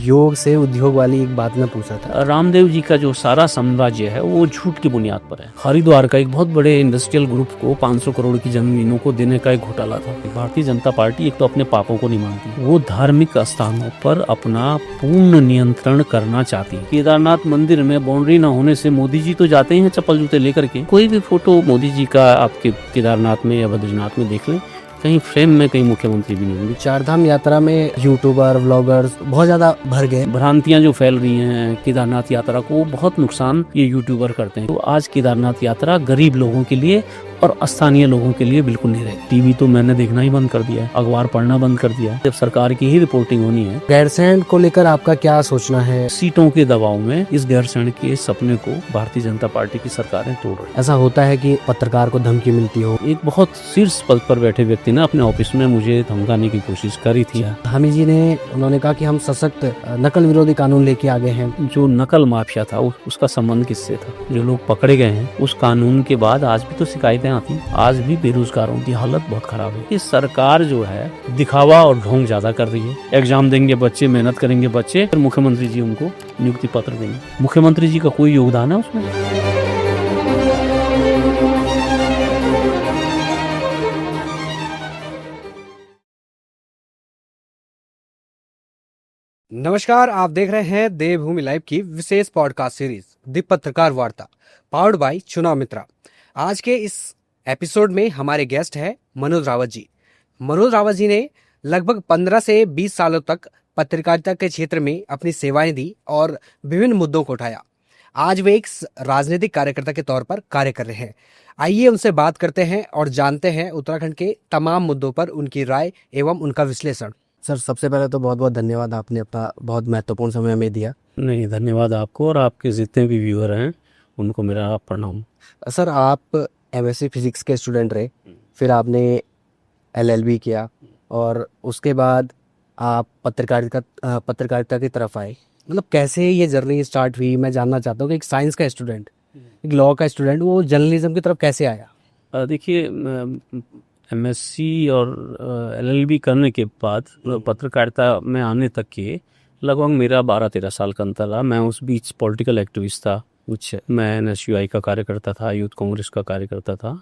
योग से उद्योग वाली एक बात मैं पूछा था। रामदेव जी का जो सारा साम्राज्य है वो झूठ की बुनियाद पर है। हरिद्वार का एक बहुत बड़े इंडस्ट्रियल ग्रुप को 500 करोड़ की जमीनों को देने का एक घोटाला था। भारतीय जनता पार्टी एक तो अपने पापों को नहीं मानती, वो धार्मिक स्थानों पर अपना पूर्ण नियंत्रण करना चाहती है। केदारनाथ मंदिर में बाउंड्री न होने से मोदी जी तो जाते ही हैं चप्पल जूते लेकर के। कोई भी फोटो मोदी जी का आपके केदारनाथ में या बद्रीनाथ में देख लें, कहीं फ्रेम में कहीं मुख्यमंत्री भी नहीं होंगे। चारधाम यात्रा में यूट्यूबर व्लॉगर्स बहुत ज्यादा भर गए। भ्रांतियां जो फैल रही हैं केदारनाथ यात्रा को, बहुत नुकसान ये यूट्यूबर करते हैं। तो आज केदारनाथ यात्रा गरीब लोगों के लिए और स्थानीय लोगों के लिए बिल्कुल नहीं रहेगी। टीवी तो मैंने देखना ही बंद कर दिया है, अखबार पढ़ना बंद कर दिया है। जब सरकार की ही रिपोर्टिंग होनी है। गैरसैंण को लेकर आपका क्या सोचना है? सीटों के दबाव में इस गैरसैंण के सपने को भारतीय जनता पार्टी की सरकारें तोड़ रही है। ऐसा होता है कि पत्रकार को धमकी मिलती हो? एक बहुत शीर्ष पद पर बैठे व्यक्ति ने अपने ऑफिस में मुझे धमकाने की कोशिश करी थी। हामी जी ने उन्होंने कहा कि हम सशक्त नकल विरोधी कानून लेके आ गए हैं। जो नकल माफिया था उसका संबंध किससे था? जो लोग पकड़े गए हैं उस कानून के बाद आज भी तो शिकायतें आती, आज भी बेरोजगारों की हालत बहुत खराब है। ये सरकार जो है दिखावा और ढोंग ज्यादा कर रही है। एग्जाम देंगे बच्चे, मेहनत करेंगे बच्चे, फिर मुख्यमंत्री जी उनको नियुक्ति पत्र देंगे। मुख्यमंत्री जी का कोई योगदान है उसमें? नमस्कार, आप देख रहे हैं देवभूमि लाइव की विशेष पॉडकास्ट सीरीज दी पत्रकार वार्ता, पावर्ड बाय चुनाव मित्रा। आज के इस एपिसोड में हमारे गेस्ट है मनोज रावत जी। मनोज रावत जी ने लगभग 15 से 20 सालों तक पत्रकारिता के क्षेत्र में अपनी सेवाएं दी और विभिन्न मुद्दों को उठाया। आज वे एक राजनीतिक कार्यकर्ता के तौर पर कार्य कर रहे हैं। आइए उनसे बात करते हैं और जानते हैं उत्तराखंड के तमाम मुद्दों पर उनकी राय एवं उनका विश्लेषण। सर, सबसे पहले तो बहुत बहुत धन्यवाद, आपने अपना बहुत महत्वपूर्ण समय हमें दिया। नहीं, धन्यवाद आपको और आपके जितने भी व्यूअर हैं उनको मेरा प्रणाम। सर, आप एमएससी फिजिक्स के स्टूडेंट रहे, फिर आपने एलएलबी किया और उसके बाद आप पत्रकारिता की तरफ आए। मतलब कैसे ये जर्नी स्टार्ट हुई? मैं जानना चाहता हूँ कि एक साइंस का स्टूडेंट, एक लॉ का स्टूडेंट, वो जर्नलिज्म की तरफ कैसे आया? देखिए, एमएससी और एलएलबी करने के बाद पत्रकारिता में आने तक के लगभग मेरा 12-13 साल का अंतर रहा। मैं उस बीच पॉलिटिकल एक्टिविस्ट था। मैं एनएसयूआई का कार्यकर्ता था, यूथ कांग्रेस का कार्यकर्ता था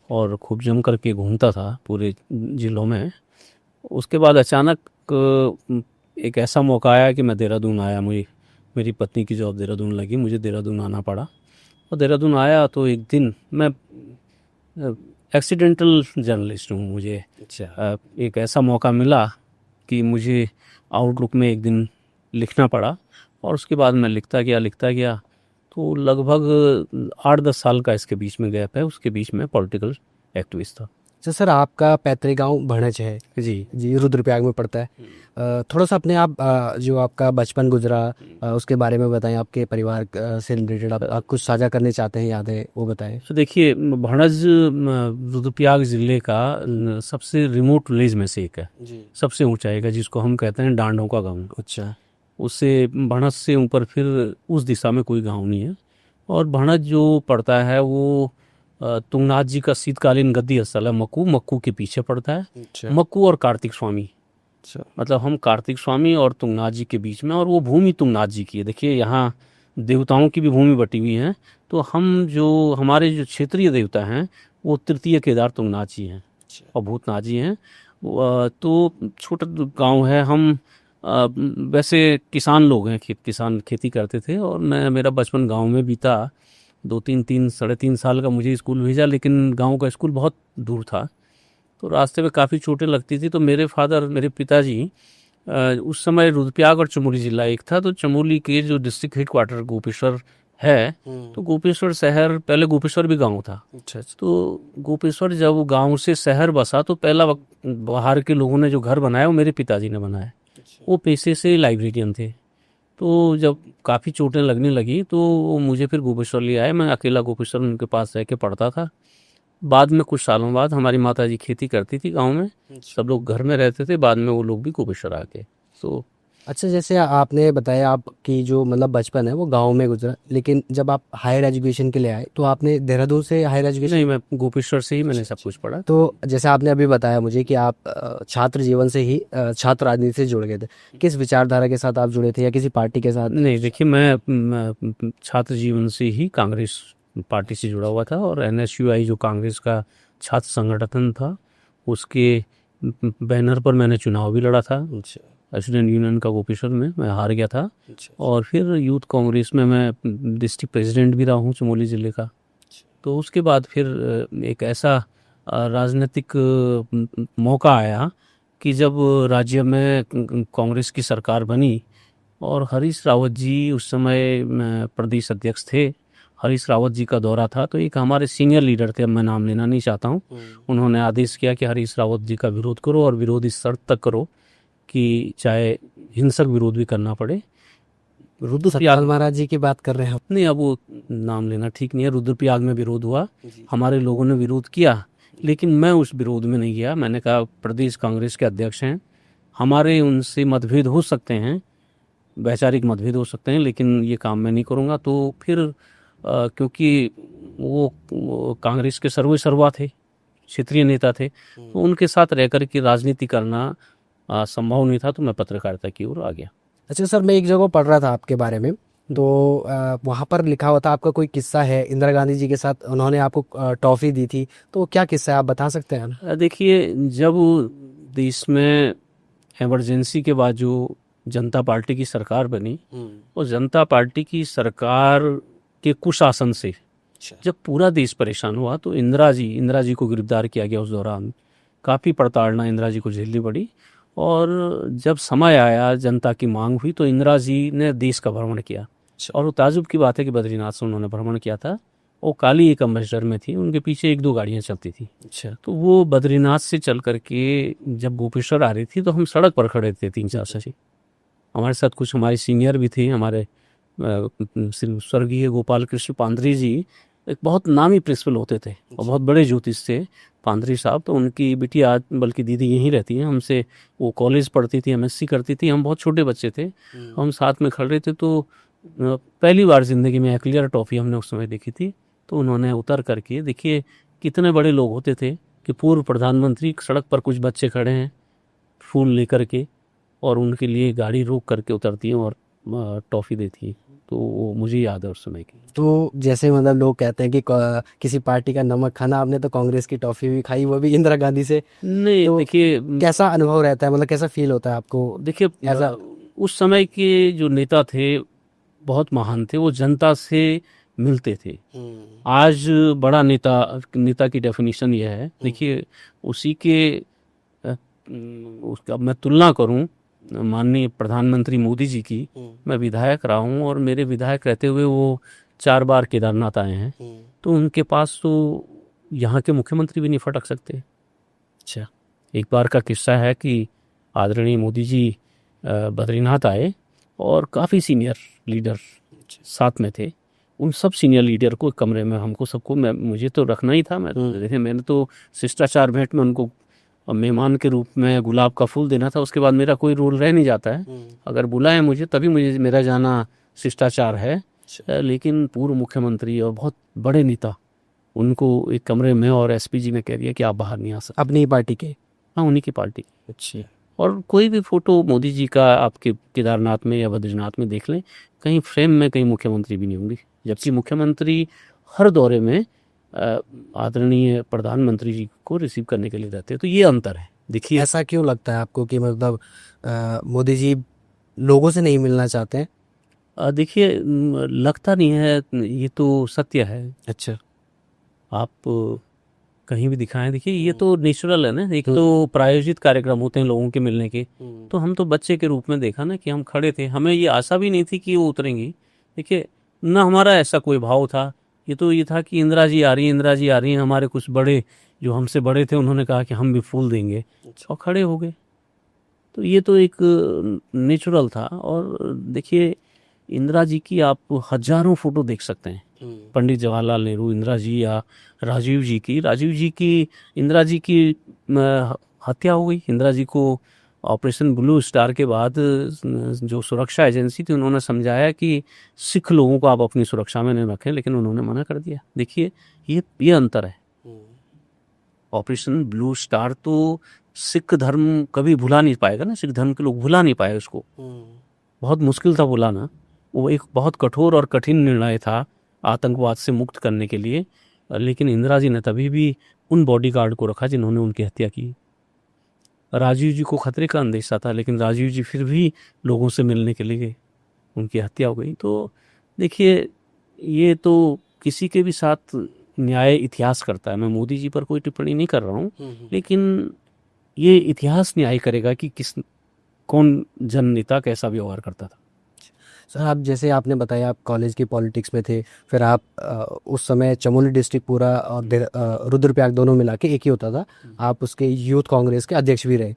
और खूब जम करके घूमता था पूरे जिलों में। उसके बाद अचानक एक ऐसा मौका आया कि मैं देहरादून आया। मेरी पत्नी की जॉब देहरादून लगी, मुझे देहरादून आना पड़ा। और देहरादून आया तो एक दिन, मैं एक्सीडेंटल जर्नलिस्ट हूँ, मुझे एक ऐसा मौका मिला कि मुझे आउटलुक में एक दिन लिखना पड़ा और उसके बाद मैं लिखता गया। तो लगभग 8-10 साल का इसके बीच में गैप है। उसके बीच में पॉलिटिकल एक्टिविस्ट था। अच्छा सर, आपका पैतृक गांव भणज है जी, रुद्रप्रयाग में पड़ता है। थोड़ा सा अपने आप जो आपका बचपन गुजरा उसके बारे में बताएं। आपके परिवार से रिलेटेड आप कुछ साझा करने चाहते हैं, यादें वो बताएं। तो देखिए, भणज रुद्रप्रयाग जिले का सबसे रिमोट विलेज में से एक है, सबसे ऊंचाई का, जिसको हम कहते हैं डांडों का गाँव। अच्छा। उससे भणज से ऊपर फिर उस दिशा में कोई गांव नहीं है। और भणज जो पड़ता है वो तुंगनाथ जी का शीतकालीन गद्दी स्थल है। मक्कू के पीछे पड़ता है। अच्छा। मक्कू और कार्तिक स्वामी। अच्छा। मतलब हम कार्तिक स्वामी और तुंगनाथ जी के बीच में, और वो भूमि तुंगनाथ जी की है। देखिए, यहाँ देवताओं की भी भूमि बटी हुई है। तो हमारे जो क्षेत्रीय देवता हैं वो तृतीय केदार तुंगनाथ जी हैं और भूतनाथ जी हैं। तो छोटा गाँव है। हम वैसे किसान लोग हैं, खेती करते थे और मेरा बचपन गांव में बीता। 3.5 साल का मुझे स्कूल भेजा, लेकिन गांव का स्कूल बहुत दूर था तो रास्ते में काफ़ी चोटें लगती थी। तो मेरे पिताजी उस समय रुद्रप्रयाग और चमोली जिला एक था। तो चमोली के जो डिस्ट्रिक्ट हेडक्वार्टर गोपेश्वर है, तो गोपेश्वर शहर, पहले गोपेश्वर भी गांव था। अच्छा। तो गोपेश्वर जब गांव से शहर बसा तो पहला बाहर के लोगों ने जो घर बनाया वो मेरे पिताजी ने बनाया। वो पेशे से लाइब्रेरियन थे। तो जब काफ़ी चोटें लगने लगी तो वो मुझे फिर गोपेश्वर ले आए। मैं अकेला गोपेश्वर उनके पास रह के पढ़ता था। बाद में कुछ सालों बाद हमारी माताजी खेती करती थी गांव में, सब लोग घर में रहते थे। बाद में वो लोग भी गोपेश्वर आ गए। तो अच्छा, जैसे आपने बताया आपकी जो मतलब बचपन है वो गांव में गुजरा, लेकिन जब आप हायर एजुकेशन के लिए आए तो आपने देहरादून से हायर एजुकेशन। नहीं, मैं गोपेश्वर से ही मैंने सब कुछ पढ़ा। तो जैसे आपने अभी बताया मुझे कि आप छात्र जीवन से ही छात्र राजनीति से जुड़ गए थे, किस विचारधारा के साथ आप जुड़े थे या किसी पार्टी के साथ? नहीं, देखिए मैं छात्र जीवन से ही कांग्रेस पार्टी से जुड़ा हुआ था, और एनएसयूआई जो कांग्रेस का छात्र संगठन था, उसके बैनर पर मैंने चुनाव भी लड़ा था। स्टूडेंट यूनियन का गोपेश्वर में मैं हार गया था। और फिर यूथ कांग्रेस में मैं डिस्ट्रिक्ट प्रेसिडेंट भी रहा हूँ चमोली ज़िले का। तो उसके बाद फिर एक ऐसा राजनीतिक मौका आया कि जब राज्य में कांग्रेस की सरकार बनी और हरीश रावत जी उस समय प्रदेश अध्यक्ष थे। हरीश रावत जी का दौरा था, तो एक हमारे सीनियर लीडर थे, अब मैं नाम लेना नहीं चाहता हूँ, उन्होंने आदेश किया कि हरीश रावत जी का विरोध करो, और विरोध इस शर्त तक करो कि चाहे हिंसक विरोध भी करना पड़े। सतपाल महाराज जी की बात कर रहे हैं आप? नहीं, अब वो नाम लेना ठीक नहीं है। रुद्रप्रयाग में विरोध हुआ, हमारे लोगों ने विरोध किया, लेकिन मैं उस विरोध में नहीं गया। मैंने कहा प्रदेश कांग्रेस के अध्यक्ष हैं, हमारे उनसे मतभेद हो सकते हैं, वैचारिक मतभेद हो सकते हैं, लेकिन ये काम मैं नहीं करूँगा। तो फिर क्योंकि वो कांग्रेस के सर्वे सर्वा थे, क्षेत्रीय नेता थे, तो उनके साथ रह कर के राजनीति करना संभव नहीं था, तो मैं पत्रकारिता की ओर आ गया। अच्छा सर, मैं एक जगह पढ़ रहा था आपके बारे में, तो वहाँ पर लिखा हुआ था आपका कोई किस्सा है इंदिरा गांधी जी के साथ, उन्होंने आपको टॉफ़ी दी थी, तो क्या किस्सा है आप बता सकते हैं? देखिए, जब देश में इमरजेंसी के बाद जो जनता पार्टी की सरकार बनी, और जनता पार्टी की सरकार के कुशासन से जब पूरा देश परेशान हुआ, तो इंदिरा जी को गिरफ्तार किया गया। उस दौरान काफ़ी प्रताड़ना इंदिरा जी को झेलनी पड़ी, और जब समय आया, जनता की मांग हुई, तो इंदिरा जी ने देश का भ्रमण किया। और वो ताजुब की बात है कि बद्रीनाथ से उन्होंने भ्रमण किया था। वो काली एक अम्बेसडर में थी, उनके पीछे 1-2 गाड़ियाँ चलती थी। अच्छा। तो वो बद्रीनाथ से चल करके जब गोपेश्वर आ रही थी, तो हम सड़क पर खड़े थे 3-4 से। हमारे साथ कुछ हमारे सीनियर भी थे, हमारे स्वर्गीय गोपाल कृष्ण पांधरी जी एक बहुत नामी प्रिंसिपल होते थे और बहुत बड़े ज्योतिष थे पांधरी साहब। तो उनकी बिटिया आज बल्कि दीदी यहीं रहती हैं हमसे, वो कॉलेज पढ़ती थी, एमएससी करती थी, हम बहुत छोटे बच्चे थे, हम साथ में खड़े थे। तो पहली बार ज़िंदगी में एक्लियर टॉफ़ी हमने उस समय देखी थी। तो उन्होंने उतर करके, देखिए कितने बड़े लोग होते थे कि पूर्व प्रधानमंत्री सड़क पर कुछ बच्चे खड़े हैं फूल लेकर के, और उनके लिए गाड़ी रोक करके उतरती हैं और टॉफ़ी देती हैं। तो वो मुझे याद है उस समय की। तो जैसे मतलब लोग कहते हैं कि किसी पार्टी का नमक खाना, आपने तो कांग्रेस की टॉफ़ी भी खाई, वो भी इंदिरा गांधी से। नहीं, तो देखिए कैसा अनुभव रहता है, मतलब कैसा फील होता है आपको? देखिए ऐसा उस समय के जो नेता थे बहुत महान थे, वो जनता से मिलते थे। आज बड़ा नेता की डेफिनेशन यह है, देखिए उसी के उसका मैं तुलना करूं माननीय प्रधानमंत्री मोदी जी की। मैं विधायक रहा हूं, और मेरे विधायक रहते हुए वो 4 बार केदारनाथ आए हैं, तो उनके पास तो यहाँ के मुख्यमंत्री भी नहीं फटक सकते। अच्छा, एक बार का किस्सा है कि आदरणीय मोदी जी बद्रीनाथ आए, और काफ़ी सीनियर लीडर साथ में थे। उन सब सीनियर लीडर को कमरे में हमको सबको मुझे तो रखना ही था। मैंने तो शिष्टाचार भेंट में उनको मेहमान के रूप में गुलाब का फूल देना था। उसके बाद मेरा कोई रोल रह नहीं जाता है, अगर बुलाएं मुझे तभी मुझे मेरा जाना शिष्टाचार है। लेकिन पूर्व मुख्यमंत्री और बहुत बड़े नेता, उनको एक कमरे में और एसपीजी ने कह दिया कि आप बाहर नहीं आ सकते। अपनी पार्टी के? हाँ, उन्हीं की पार्टी। अच्छा। और कोई भी फोटो मोदी जी का आपके केदारनाथ में या बद्रीनाथ में देख लें, कहीं फ्रेम में कहीं मुख्यमंत्री भी नहीं होंगे, जबकि मुख्यमंत्री हर दौरे में आदरणीय प्रधानमंत्री जी को रिसीव करने के लिए रहते हैं। तो ये अंतर है। देखिए, ऐसा क्यों लगता है आपको कि मतलब मोदी जी लोगों से नहीं मिलना चाहते हैं? देखिए लगता नहीं है, ये तो सत्य है। अच्छा। आप कहीं भी दिखाएं, देखिए ये तो नेचुरल है ना। एक तो प्रायोजित कार्यक्रम होते हैं लोगों के मिलने के, तो हम तो बच्चे के रूप में देखा ना कि हम खड़े थे, हमें ये आशा भी नहीं थी कि वो उतरेंगी। देखिए ना, हमारा ऐसा कोई भाव था, ये था कि इंदिरा जी आ रही हैं, इंदिरा जी आ रही हैं। हमारे कुछ बड़े जो हमसे बड़े थे, उन्होंने कहा कि हम भी फूल देंगे, और खड़े हो गए। तो ये तो एक नेचुरल था। और देखिए इंदिरा जी की आप हजारों फोटो देख सकते हैं, पंडित जवाहरलाल नेहरू, इंदिरा जी, या राजीव जी की। इंदिरा जी की हत्या हो गई, इंदिरा जी को ऑपरेशन ब्लू स्टार के बाद जो सुरक्षा एजेंसी थी उन्होंने समझाया कि सिख लोगों को आप अपनी सुरक्षा में नहीं रखें, लेकिन उन्होंने मना कर दिया। देखिए ये अंतर है। ऑपरेशन ब्लू स्टार तो सिख धर्म कभी भुला नहीं पाएगा ना, सिख धर्म के लोग भुला नहीं पाए उसको। बहुत मुश्किल था भुलाना। वो एक बहुत कठोर और कठिन निर्णय था आतंकवाद से मुक्त करने के लिए, लेकिन इंदिरा जी ने तभी भी उन बॉडीगार्ड को रखा जिन्होंने उनकी हत्या की। राजीव जी को खतरे का अंदेशा था, लेकिन राजीव जी फिर भी लोगों से मिलने के लिए गए, उनकी हत्या हो गई। तो देखिए ये तो किसी के भी साथ न्याय इतिहास करता है। मैं मोदी जी पर कोई टिप्पणी नहीं कर रहा हूँ, लेकिन ये इतिहास न्याय करेगा कि कौन जन नेता कैसा व्यवहार करता था। सर, आप जैसे आपने बताया आप कॉलेज की पॉलिटिक्स में थे, फिर आप उस समय चमोली डिस्ट्रिक्ट पूरा और रुद्रप्रयाग दोनों मिला के एक ही होता था, आप उसके यूथ कांग्रेस के अध्यक्ष भी रहे।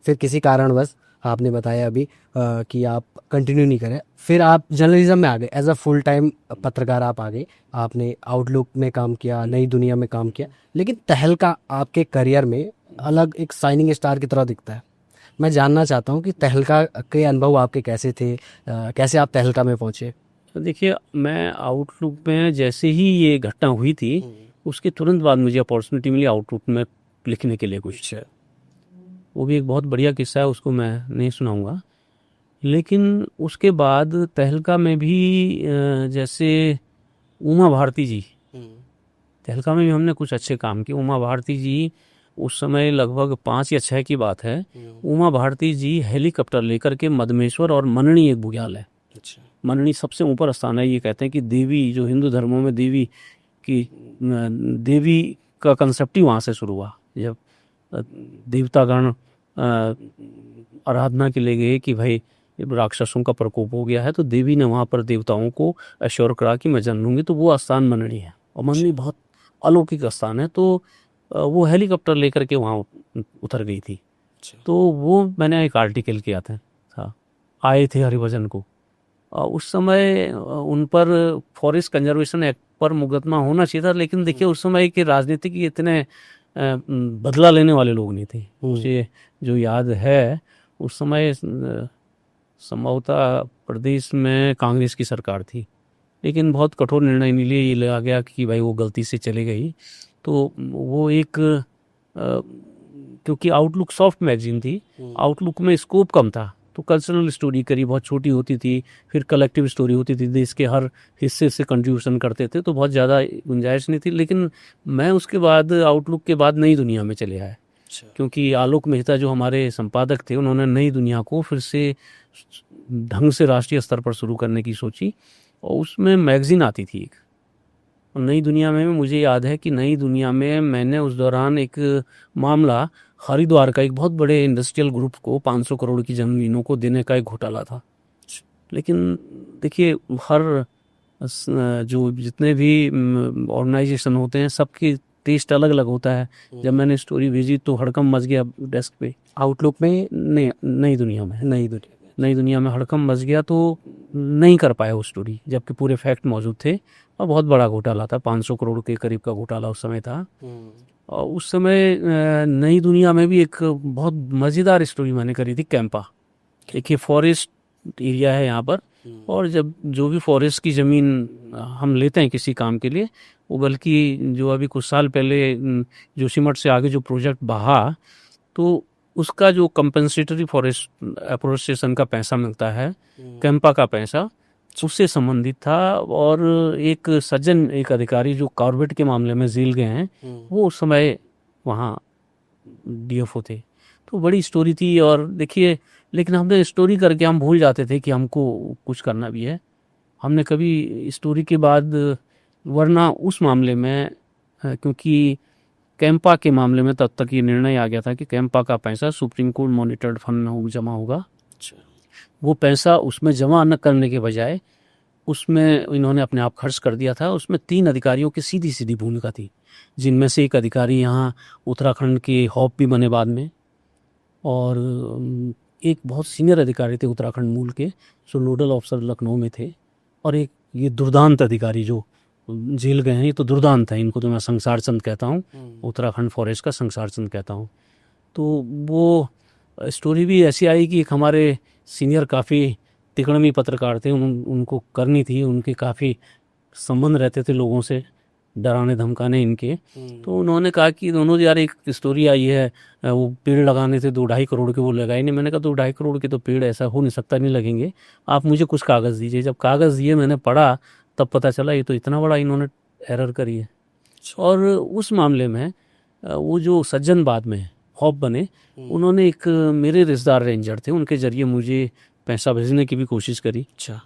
फिर किसी कारणवश आपने बताया अभी कि आप कंटिन्यू नहीं करें, फिर आप जर्नलिज्म में आ गए, एज अ फुल टाइम पत्रकार आप आ गए। आपने आउटलुक में काम किया, नई दुनिया में काम किया, लेकिन तहलका आपके करियर में अलग एक शाइनिंग स्टार की तरह दिखता है। मैं जानना चाहता हूँ कि तहलका के अनुभव आपके कैसे थे, कैसे आप तहलका में पहुँचे? तो देखिए मैं आउटलुक में जैसे ही ये घटना हुई थी उसके तुरंत बाद मुझे अपॉर्चुनिटी मिली आउटलुक में लिखने के लिए कुछ। वो भी एक बहुत बढ़िया किस्सा है, उसको मैं नहीं सुनाऊंगा। लेकिन उसके बाद तहलका में भी जैसे उमा भारती जी, तहलका में भी हमने कुछ अच्छे काम किए। उमा भारती जी उस समय लगभग 5 या 6 की बात है, उमा भारती जी हेलीकॉप्टर लेकर के मदमेश्वर, और मननी एक बुग्याल है, मननी सबसे ऊपर स्थान है। ये कहते हैं कि देवी, जो हिंदू धर्मों में देवी की, देवी का कंसेप्ट ही वहाँ से शुरू हुआ। जब देवतागण आराधना के लिए गए कि भाई राक्षसों का प्रकोप हो गया है, तो देवी ने वहाँ पर देवताओं को अश्योर करा कि मैं जन्म लूंगी, तो वो स्थान मननी है। और मननी बहुत अलौकिक स्थान है, तो वो हेलीकॉप्टर लेकर के वहाँ उतर गई थी। तो वो मैंने एक आर्टिकल किया था, आए थे हरिभजन को। उस समय उन पर फॉरेस्ट कंजर्वेशन एक्ट पर मुकदमा होना चाहिए था, लेकिन देखिए उस समय के राजनीतिक इतने बदला लेने वाले लोग नहीं थे। मुझे जो याद है उस समय संभवतः प्रदेश में कांग्रेस की सरकार थी, लेकिन बहुत कठोर निर्णय नहीं लिया, ये लगा गया कि भाई वो गलती से चले गई। तो वो एक क्योंकि आउटलुक सॉफ्ट मैगजीन थी, आउटलुक में स्कोप कम था, तो कल्चरल स्टोरी करी बहुत छोटी होती थी, फिर कलेक्टिव स्टोरी होती थी, देश के हर हिस्से से कंट्रीब्यूशन करते थे, तो बहुत ज़्यादा गुंजाइश नहीं थी। लेकिन मैं उसके बाद आउटलुक के बाद नई दुनिया में चले आया, क्योंकि आलोक मेहता जो हमारे संपादक थे उन्होंने नई दुनिया को फिर से ढंग से राष्ट्रीय स्तर पर शुरू करने की सोची, और उसमें मैगजीन आती थी एक। और नई दुनिया में मुझे याद है कि नई दुनिया में मैंने उस दौरान एक मामला, हरिद्वार का एक बहुत बड़े इंडस्ट्रियल ग्रुप को 500 करोड़ की जमीनों को देने का एक घोटाला था। लेकिन देखिए हर जो जितने भी ऑर्गेनाइजेशन होते हैं सबकी टेस्ट अलग अलग होता है। जब मैंने स्टोरी भेजी तो हड़कंप मच गया डेस्क पे। आउटलुक में नई दुनिया में हड़कंप मच गया, तो नहीं कर पाया वो स्टोरी, जबकि पूरे फैक्ट मौजूद थे। और बहुत बड़ा घोटाला था, 500 करोड़ के करीब का घोटाला उस समय था। और उस समय नई दुनिया में भी एक बहुत मज़ेदार स्टोरी मैंने करी थी, कैंपा। देखिए फॉरेस्ट एरिया है यहाँ पर, और जब जो भी फॉरेस्ट की ज़मीन हम लेते हैं किसी काम के लिए, वो बल्कि जो अभी कुछ साल पहले जोशीमठ से आगे जो प्रोजेक्ट बहा, तो उसका जो कंपनसेटरी फॉरेस्ट एफोरेस्टेशन का पैसा मिलता है, कैंपा का पैसा, उससे संबंधित था। और एक सज्जन, एक अधिकारी जो कॉर्बेट के मामले में जेल गए हैं, वो उस समय वहाँ डीएफओ थे। तो बड़ी स्टोरी थी। और देखिए, लेकिन हमने स्टोरी करके हम भूल जाते थे कि हमको कुछ करना भी है। हमने कभी स्टोरी के बाद, वरना उस मामले में, क्योंकि कैंपा के मामले में तब तक ये निर्णय आ गया था कि कैंपा का पैसा सुप्रीम कोर्ट मॉनिटर्ड फंड में जमा होगा। वो पैसा उसमें जमा न करने के बजाय उसमें इन्होंने अपने आप खर्च कर दिया था। उसमें 3 अधिकारियों की सीधी सीधी भूमिका थी, जिनमें से एक अधिकारी यहाँ उत्तराखंड के हॉप भी बने बाद में, और एक बहुत सीनियर अधिकारी थे उत्तराखंड मूल के, जो नोडल ऑफिसर लखनऊ में थे, और एक ये दुर्दांत अधिकारी जो जेल गए हैं, ये तो दुर्दांत है, इनको तो मैं संसार चंद कहता हूँ, उत्तराखंड फॉरेस्ट का संसार चंद कहता हूँ। तो वो स्टोरी भी ऐसी आई कि एक हमारे सीनियर काफ़ी तिकड़मी पत्रकार थे, उनको करनी थी, उनके काफ़ी संबंध रहते थे लोगों से, डराने धमकाने इनके। तो उन्होंने कहा कि दोनों यार एक स्टोरी आई है, वो पेड़ लगाने थे 2-2.5 करोड़ के, वो लगाए नहीं। मैंने कहा 2-2.5 करोड़ के तो पेड़ ऐसा हो नहीं सकता, नहीं लगेंगे, आप मुझे कुछ कागज़ दीजिए। जब कागज़ दिए, मैंने पढ़ा, तब पता चला ये तो इतना बड़ा इन्होंने एरर करी है। और उस मामले में वो जो सज्जन बाद में हॉप बने, उन्होंने एक मेरे रिश्तेदार रेंजर थे, उनके जरिए मुझे पैसा भेजने की भी कोशिश करी। अच्छा।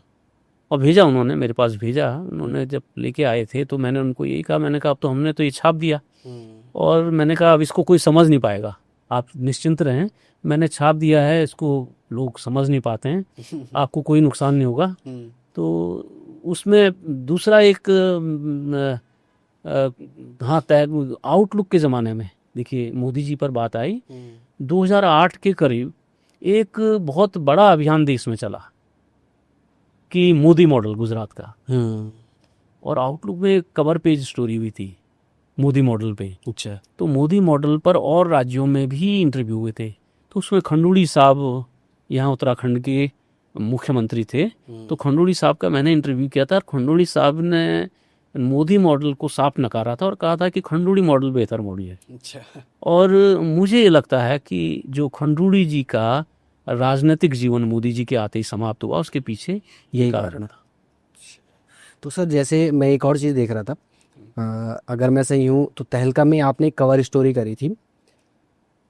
और भेजा, उन्होंने मेरे पास भेजा। उन्होंने जब लेके आए थे तो मैंने उनको यही कहा, मैंने कहा अब तो हमने तो ये छाप दिया, और मैंने कहा अब इसको कोई समझ नहीं पाएगा, आप निश्चिंत रहें, मैंने छाप दिया है, इसको लोग समझ नहीं पाते हैं, आपको कोई नुकसान नहीं होगा। तो उसमें दूसरा एक हाँ तय आउटलुक के ज़माने में देखिए मोदी जी पर बात आई, 2008 के करीब एक बहुत बड़ा अभियान देश में चला कि मोदी मॉडल गुजरात का, और आउटलुक में एक कवर पेज स्टोरी हुई थी मोदी मॉडल पे। अच्छा। तो मोदी मॉडल पर और राज्यों में भी इंटरव्यू हुए थे। तो उसमें खंडूड़ी साहब यहाँ उत्तराखंड के मुख्यमंत्री थे, तो खंडूड़ी साहब का मैंने इंटरव्यू किया था। खंडूड़ी साहब ने मोदी मॉडल को साफ नकारा था और कहा था कि खंडूड़ी मॉडल बेहतर मॉडल है। अच्छा। और मुझे ये लगता है कि जो खंडूड़ी जी का राजनीतिक जीवन मोदी जी के आते ही समाप्त हुआ, उसके पीछे यही कारण था। तो सर जैसे मैं एक और चीज़ देख रहा था, अगर मैं सही हूँ तो तहलका में आपने एक कवर स्टोरी करी थी,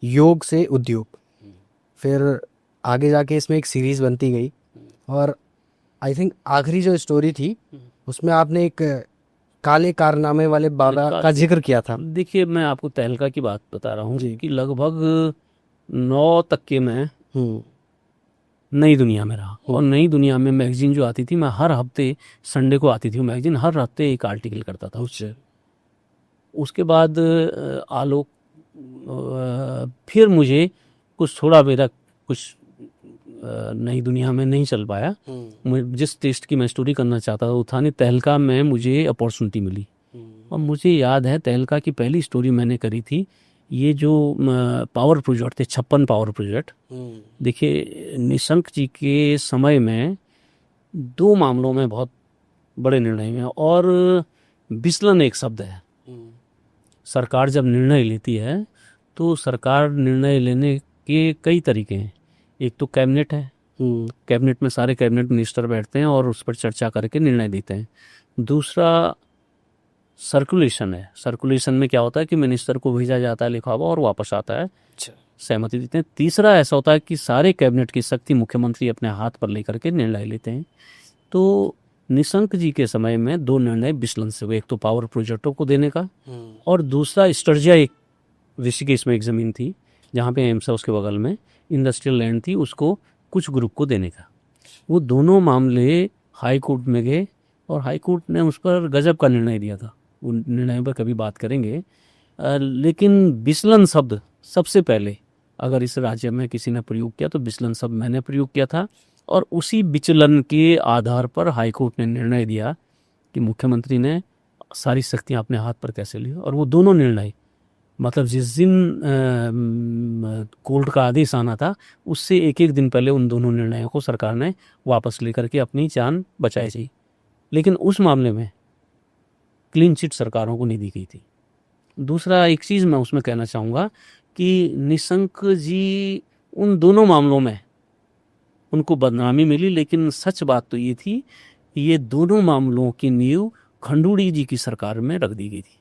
योग से उद्योग, फिर आगे जाके इसमें एक सीरीज बनती गई, और आई थिंक आखिरी जो स्टोरी थी उसमें आपने एक काले कारनामे वाले बाबा का जिक्र किया था। देखिए मैं आपको तहलका की बात बता रहा हूँ कि लगभग 9 तक के मैं नई दुनिया में रहा, और नई दुनिया में मैगजीन जो आती थी, मैं हर हफ्ते संडे को आती थी वो मैगजीन, हर हफ्ते एक आर्टिकल करता था उससे। उसके बाद आलोक, फिर मुझे कुछ थोड़ा मेरा कुछ नई दुनिया में नहीं चल पाया, जिस टेस्ट की मैं स्टोरी करना चाहता था वो था नहीं। तहलका में मुझे अपॉर्चुनिटी मिली, और मुझे याद है तहलका की पहली स्टोरी मैंने करी थी, ये जो पावर प्रोजेक्ट थे, 56 पावर प्रोजेक्ट। देखिए निशंक जी के समय में 2 मामलों में बहुत बड़े निर्णय हुए, और विचलन एक शब्द है। सरकार जब निर्णय लेती है तो सरकार निर्णय लेने के कई तरीके हैं। एक तो कैबिनेट है, कैबिनेट में सारे कैबिनेट मिनिस्टर बैठते हैं और उस पर चर्चा करके निर्णय देते हैं। दूसरा सर्कुलेशन है, सर्कुलेशन में क्या होता है कि मिनिस्टर को भेजा जाता है लिखा हुआ और वापस आता है, सहमति देते हैं। तीसरा ऐसा होता है कि सारे कैबिनेट की शक्ति मुख्यमंत्री अपने हाथ पर लेकर के निर्णय लेते हैं। तो निशंक जी के समय में 2 निर्णय विचलन से हुए, एक तो पावर प्रोजेक्टों को देने का, और दूसरा स्टर्जिया, एक ऋषिकेश में एक ज़मीन थी जहाँ पे एम्स है उसके बगल में, इंडस्ट्रियल लैंड थी, उसको कुछ ग्रुप को देने का। वो दोनों मामले हाई कोर्ट में गए, और हाई कोर्ट ने उस पर गजब का निर्णय दिया था। उन निर्णयों पर कभी बात करेंगे। लेकिन विचलन शब्द सबसे पहले अगर इस राज्य में किसी ने प्रयोग किया तो विचलन शब्द मैंने प्रयोग किया था, और उसी विचलन के आधार पर हाई कोर्ट ने निर्णय दिया कि मुख्यमंत्री ने सारी शक्तियां अपने हाथ पर कैसे ली। और वो दोनों निर्णय, मतलब जिस दिन कोर्ट का आदेश आना था उससे एक दिन पहले उन दोनों निर्णयों को सरकार ने वापस लेकर के अपनी जान बचाई थी। लेकिन उस मामले में क्लीन चिट सरकारों को नहीं दी गई थी। दूसरा एक चीज़ मैं उसमें कहना चाहूँगा कि निशंक जी उन दोनों मामलों में उनको बदनामी मिली, लेकिन सच बात तो ये थी ये दोनों मामलों की नींव खंडूड़ी जी की सरकार में रख दी गई थी।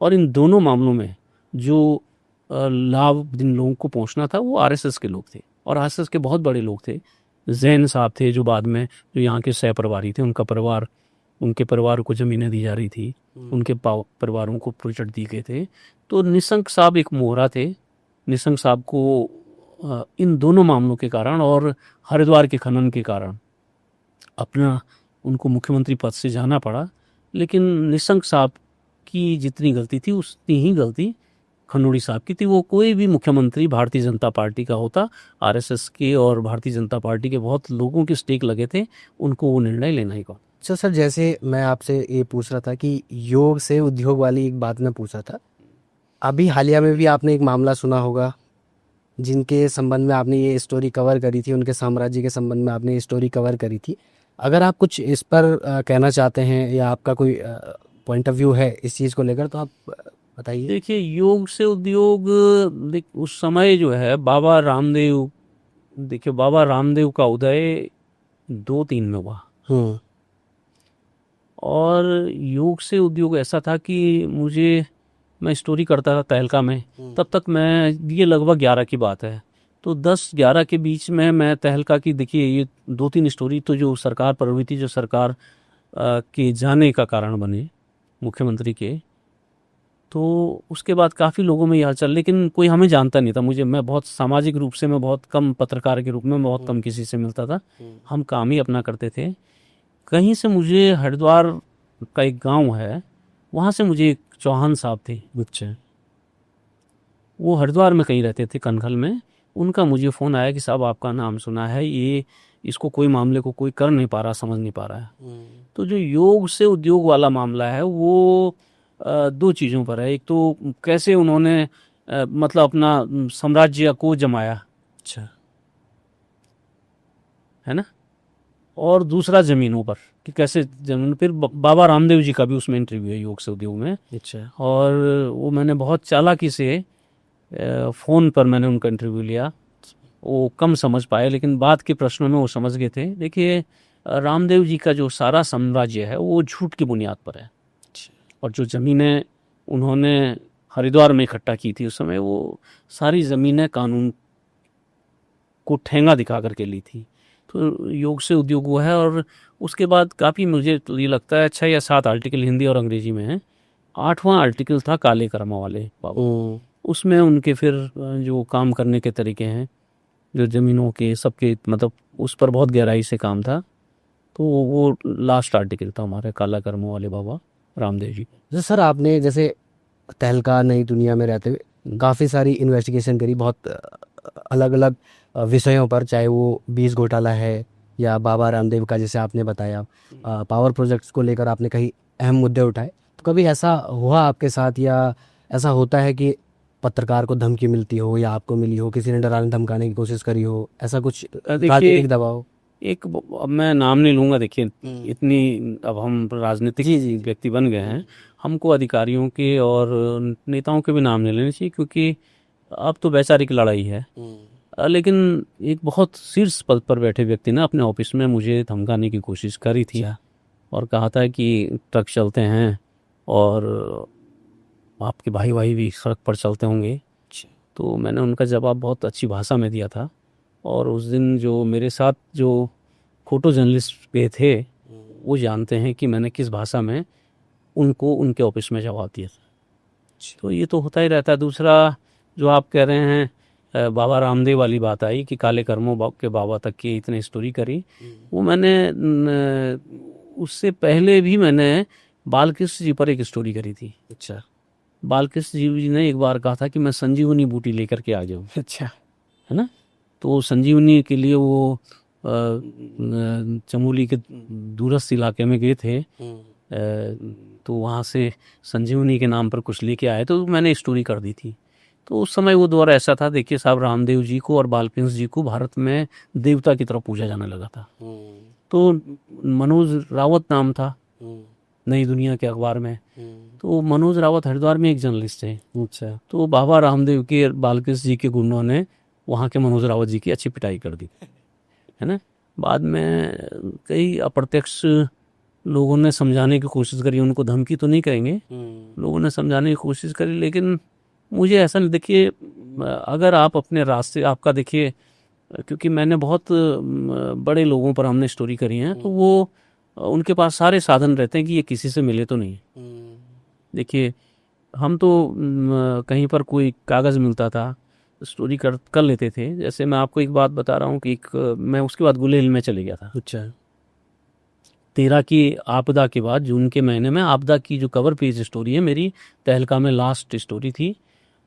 और इन दोनों मामलों में जो लाभ जिन लोगों को पहुंचना था वो आरएसएस के लोग थे, और आरएसएस के बहुत बड़े लोग थे। जैन साहब थे जो बाद में जो यहाँ के सह प्रभारी थे, उनके परिवार को ज़मीनें दी जा रही थी, उनके परिवारों को प्रोजेक्ट दिए गए थे। तो निशंक साहब एक मोहरा थे। निशंक साहब को इन दोनों मामलों के कारण और हरिद्वार के खनन के कारण उनको मुख्यमंत्री पद से जाना पड़ा। लेकिन निशंक साहब की जितनी गलती थी उतनी ही गलती खंडूड़ी साहब की थी। वो कोई भी मुख्यमंत्री भारतीय जनता पार्टी का होता, आरएसएस के और भारतीय जनता पार्टी के बहुत लोगों के स्टेक लगे थे, उनको वो निर्णय लेना ही कौन। अच्छा सर, जैसे मैं आपसे ये पूछ रहा था कि योग से उद्योग वाली एक बात मैं पूछ रहा था, अभी हालिया में भी आपने एक मामला सुना होगा जिनके संबंध में आपने ये स्टोरी कवर करी थी, उनके साम्राज्य के संबंध में आपने ये स्टोरी कवर करी थी। अगर आप कुछ इस पर कहना चाहते हैं या आपका कोई पॉइंट ऑफ व्यू है इस चीज़ को लेकर, तो आप बताइए। देखिए, योग से उद्योग, उस समय जो है बाबा रामदेव, देखिए बाबा रामदेव का उदय 2-3 में हुआ। और योग से उद्योग ऐसा था कि मैं स्टोरी करता था तहलका में, तब तक मैं, ये लगभग 11 की बात है, तो 10-11 के बीच में मैं तहलका की, देखिए ये 2-3 स्टोरी तो जो सरकार प्रवृत्ति, जो सरकार के जाने का कारण बने मुख्यमंत्री के, तो उसके बाद काफ़ी लोगों में यह चल, लेकिन कोई हमें जानता नहीं था। मैं बहुत सामाजिक रूप से, मैं बहुत कम पत्रकार के रूप में बहुत कम किसी से मिलता था, हम काम ही अपना करते थे। कहीं से मुझे हरिद्वार का एक गांव है, वहाँ से मुझे एक चौहान साहब थे, अच्छा। वो हरिद्वार में कहीं रहते थे, कनखल में। उनका मुझे फ़ोन आया कि साहब आपका नाम सुना है, ये इसको कोई मामले को कोई कर नहीं पा रहा, समझ नहीं पा रहा है। तो जो योग से उद्योग वाला मामला है वो 2 चीज़ों पर है। एक तो कैसे उन्होंने मतलब अपना साम्राज्य को जमाया, अच्छा। है ना, और दूसरा ज़मीनों पर कि कैसे जमीन। फिर बाबा रामदेव जी का भी उसमें इंटरव्यू है योग से उद्योग में। अच्छा। और वो मैंने बहुत चालाकी से फ़ोन पर मैंने उनका इंटरव्यू लिया। वो कम समझ पाए, लेकिन बाद के प्रश्नों में वो समझ गए थे। देखिए, रामदेव जी का जो सारा साम्राज्य है वो झूठ की बुनियाद पर है। और जो ज़मीनें उन्होंने हरिद्वार में इकट्ठा की थी उस समय, वो सारी ज़मीनें कानून को ठेंगा दिखा करके ली थी। तो योग से उद्योग हुआ है। और उसके बाद काफ़ी, मुझे तो ये लगता है 6 या 7 आर्टिकल हिंदी और अंग्रेजी में हैं। 8वां आर्टिकल था काले कर्म वाले बाबू। उसमें उनके फिर जो काम करने के तरीके हैं, जो ज़मीनों के सबके, मतलब उस पर बहुत गहराई से काम था। तो वो लास्ट आर्टिकल था हमारे काला कर्म वाले बाबा रामदेव जी। जैसे सर, आपने जैसे तहलका नई दुनिया में रहते हुए काफ़ी सारी इन्वेस्टिगेशन करी, बहुत अलग अलग विषयों पर, चाहे वो बीज घोटाला है या बाबा रामदेव का जैसे आपने बताया, पावर प्रोजेक्ट्स को लेकर आपने कई अहम मुद्दे उठाए। तो कभी ऐसा हुआ आपके साथ, या ऐसा होता है कि पत्रकार को धमकी मिलती हो या आपको मिली हो, किसी ने डराने धमकाने की कोशिश करी हो, ऐसा कुछ राजनीतिक दबाव? अब मैं नाम नहीं लूँगा। देखिए, इतनी अब हम राजनीतिक व्यक्ति बन गए हैं, हमको अधिकारियों के और नेताओं के भी नाम नहीं लेने चाहिए, क्योंकि अब तो वैचारिक लड़ाई है। लेकिन एक बहुत शीर्ष पद पर बैठे व्यक्ति ने अपने ऑफिस में मुझे धमकाने की कोशिश करी थी और कहा था कि ट्रक चलते हैं और आपके भाई भी सड़क पर चलते होंगे। तो मैंने उनका जवाब बहुत अच्छी भाषा में दिया था। और उस दिन जो मेरे साथ जो फोटो जर्नलिस्ट पे थे, वो जानते हैं कि मैंने किस भाषा में उनको उनके ऑफिस में जवाब दिया था। तो ये तो होता ही रहता है। दूसरा, जो आप कह रहे हैं, बाबा रामदेव वाली बात आई कि काले कर्मों के बाबा तक की इतनी स्टोरी करी, वो मैंने उससे पहले भी मैंने बालकृष्ण जी पर एक स्टोरी करी थी। अच्छा। बालकृष्ण जी ने एक बार कहा था कि मैं संजीवनी बूटी लेकर के आ जाऊँ। अच्छा। है ना, तो संजीवनी के लिए वो चमोली के दूरस्थ इलाके में गए थे। तो वहाँ से संजीवनी के नाम पर कुछ लेके आए, तो मैंने स्टोरी कर दी थी। तो उस समय वो दौर ऐसा था, देखिए साहब, रामदेव जी को और बालकृष्ण जी को भारत में देवता की तरह पूजा जाने लगा था। तो मनोज रावत नाम था नई दुनिया के अखबार में। तो मनोज रावत हरिद्वार में एक जर्नलिस्ट है। अच्छा। तो बाबा रामदेव के बालकृष्ण जी के गुंडों ने वहाँ के मनोज रावत जी की अच्छी पिटाई कर दी, है ना। बाद में कई अप्रत्यक्ष लोगों ने समझाने की कोशिश करी, उनको धमकी तो नहीं करेंगे, लोगों ने समझाने की कोशिश करी, लेकिन मुझे ऐसा नहीं। देखिए, अगर आप अपने रास्ते, आपका देखिए, क्योंकि मैंने बहुत बड़े लोगों पर हमने स्टोरी करी है, तो वो उनके पास सारे साधन रहते हैं कि ये किसी से मिले तो नहीं। देखिए, हम तो कहीं पर कोई कागज़ मिलता था, स्टोरी कर लेते थे। जैसे मैं आपको एक बात बता रहा हूँ कि मैं उसके बाद गुलेल में चले गया था। अच्छा। 13 की आपदा के बाद जून के महीने में आपदा की जो कवर पेज स्टोरी है मेरी, तहलका में लास्ट स्टोरी थी,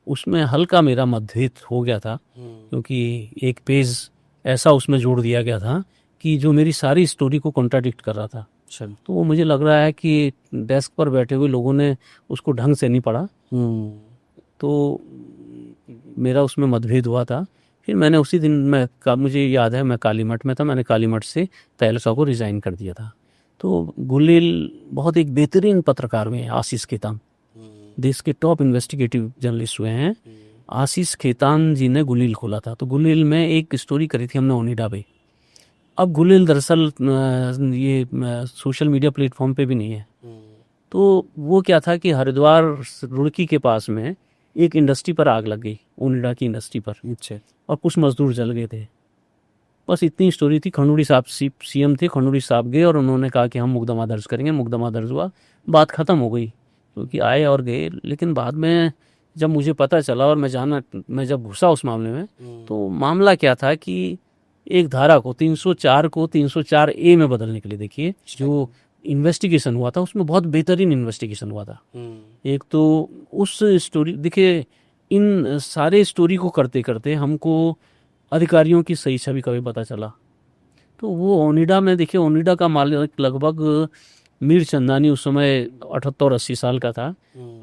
उसमें हल्का मेरा मतभेद हो गया था, क्योंकि एक पेज ऐसा उसमें जोड़ दिया गया था कि जो मेरी सारी स्टोरी को कॉन्ट्राडिक्ट कर रहा था। तो वो मुझे लग रहा है कि डेस्क पर बैठे हुए लोगों ने उसको ढंग से नहीं पढ़ा, तो मेरा उसमें मतभेद हुआ था। फिर मैंने उसी दिन मुझे याद है मैं कालीमठ में था, मैंने कालीमठ से तहलका को रिज़ाइन कर दिया था। तो गुलेल बहुत एक बेहतरीन पत्रकार हुए हैं, आशीष खेतान, देश के टॉप इन्वेस्टिगेटिव जर्नलिस्ट हुए हैं। आशीष खेतान जी ने गुलेल खोला था। तो गुलेल में एक स्टोरी करी थी हमने ओनिडा पे। अब गुलेल दरअसल ये सोशल मीडिया प्लेटफॉर्म पे भी नहीं है। तो वो क्या था कि हरिद्वार रुड़की के पास में एक इंडस्ट्री पर आग लग गई, ओनिडा की इंडस्ट्री पर। अच्छा। और कुछ मजदूर जल गए थे। बस इतनी स्टोरी थी। खंडूड़ी साहब सीएम थे, खंडूड़ी साहब गए और उन्होंने कहा कि हम मुकदमा दर्ज करेंगे। मुकदमा दर्ज हुआ, बात ख़त्म हो गई, क्योंकि आए और गए। लेकिन बाद में जब मुझे पता चला और मैं जब घुसा उस मामले में, तो मामला क्या था कि एक धारा को 304 को 304A में बदलने के लिए, देखिए जो इन्वेस्टिगेशन हुआ था उसमें बहुत बेहतरीन इन्वेस्टिगेशन हुआ था। एक तो उस स्टोरी, देखिए इन सारे स्टोरी को करते करते हमको अधिकारियों की सही छवि कभी पता चला। तो वो ओनिडा में, देखिए ओनिडा का मालिक लगभग मीर चंदानी उस समय 78-80 साल का था।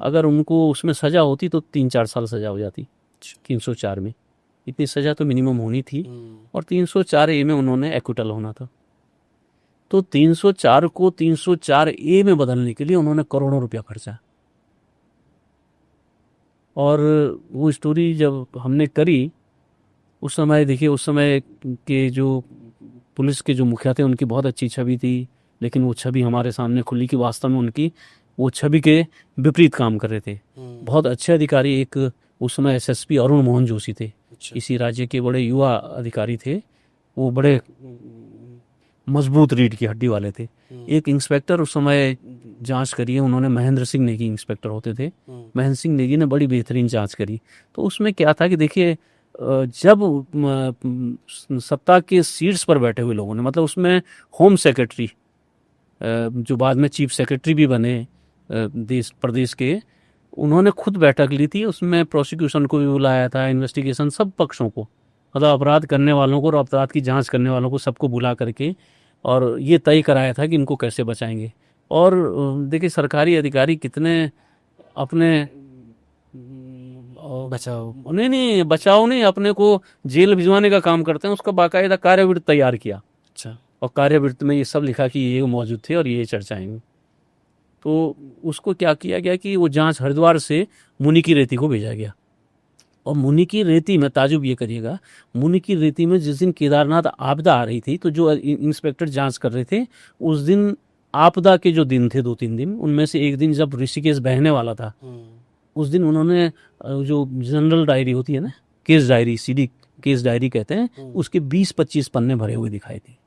अगर उनको उसमें सजा होती तो 3-4 साल सजा हो जाती 304 में। इतनी सजा तो मिनिमम होनी थी। और 304A में उन्होंने एक्विटल होना था। तो 304 को 304A में बदलने के लिए उन्होंने करोड़ों रुपया खर्चा। और वो स्टोरी जब हमने करी उस समय, देखिए उस समय के जो पुलिस के जो मुखिया थे उनकी बहुत अच्छी छवि थी, लेकिन वो छवि हमारे सामने खुली कि वास्तव में उनकी वो छवि के विपरीत काम कर रहे थे। बहुत अच्छे अधिकारी, एक उस समय एसएसपी अरुण मोहन जोशी थे। इसी राज्य के बड़े युवा अधिकारी थे। वो बड़े मजबूत रीढ़ की हड्डी वाले थे। एक इंस्पेक्टर उस समय जांच करी है उन्होंने, महेंद्र सिंह नेगी इंस्पेक्टर होते थे। महेंद्र सिंह नेगी ने बड़ी बेहतरीन जांच करी। तो उसमें क्या था कि देखिए जब सत्ता के सीट्स पर बैठे हुए लोगों ने, मतलब उसमें होम सेक्रेटरी जो बाद में चीफ सेक्रेटरी भी बने प्रदेश के, उन्होंने खुद बैठक ली थी। उसमें प्रोसिक्यूशन को भी बुलाया था, इन्वेस्टिगेशन सब पक्षों को, मतलब अपराध करने वालों को और अपराध की जांच करने वालों को सबको बुला करके और ये तय कराया था कि इनको कैसे बचाएंगे। और देखिए सरकारी अधिकारी कितने अपने बचाओ नहीं, अपने को जेल भिजवाने का काम करते हैं। उसका बाकायदा कार्यवृत्त तैयार किया। अच्छा। और कार्यवृत्त में ये सब लिखा कि ये मौजूद थे और ये चर्चाएं हुई। तो उसको क्या किया गया कि वो जांच हरिद्वार से मुनि की रेती को भेजा गया। और मुनि की रेती में ताजुब ये करिएगा, मुनि की रेती में जिस दिन केदारनाथ आपदा आ रही थी, तो जो इंस्पेक्टर जांच कर रहे थे उस दिन आपदा के जो दिन थे 2-3 दिन, उनमें से एक दिन जब ऋषिकेश बहने वाला था, उस दिन उन्होंने जो जनरल डायरी होती है ना, केस डायरी, सीधी केस डायरी कहते हैं, उसके 20-25 पन्ने भरे हुए दिखाए थे।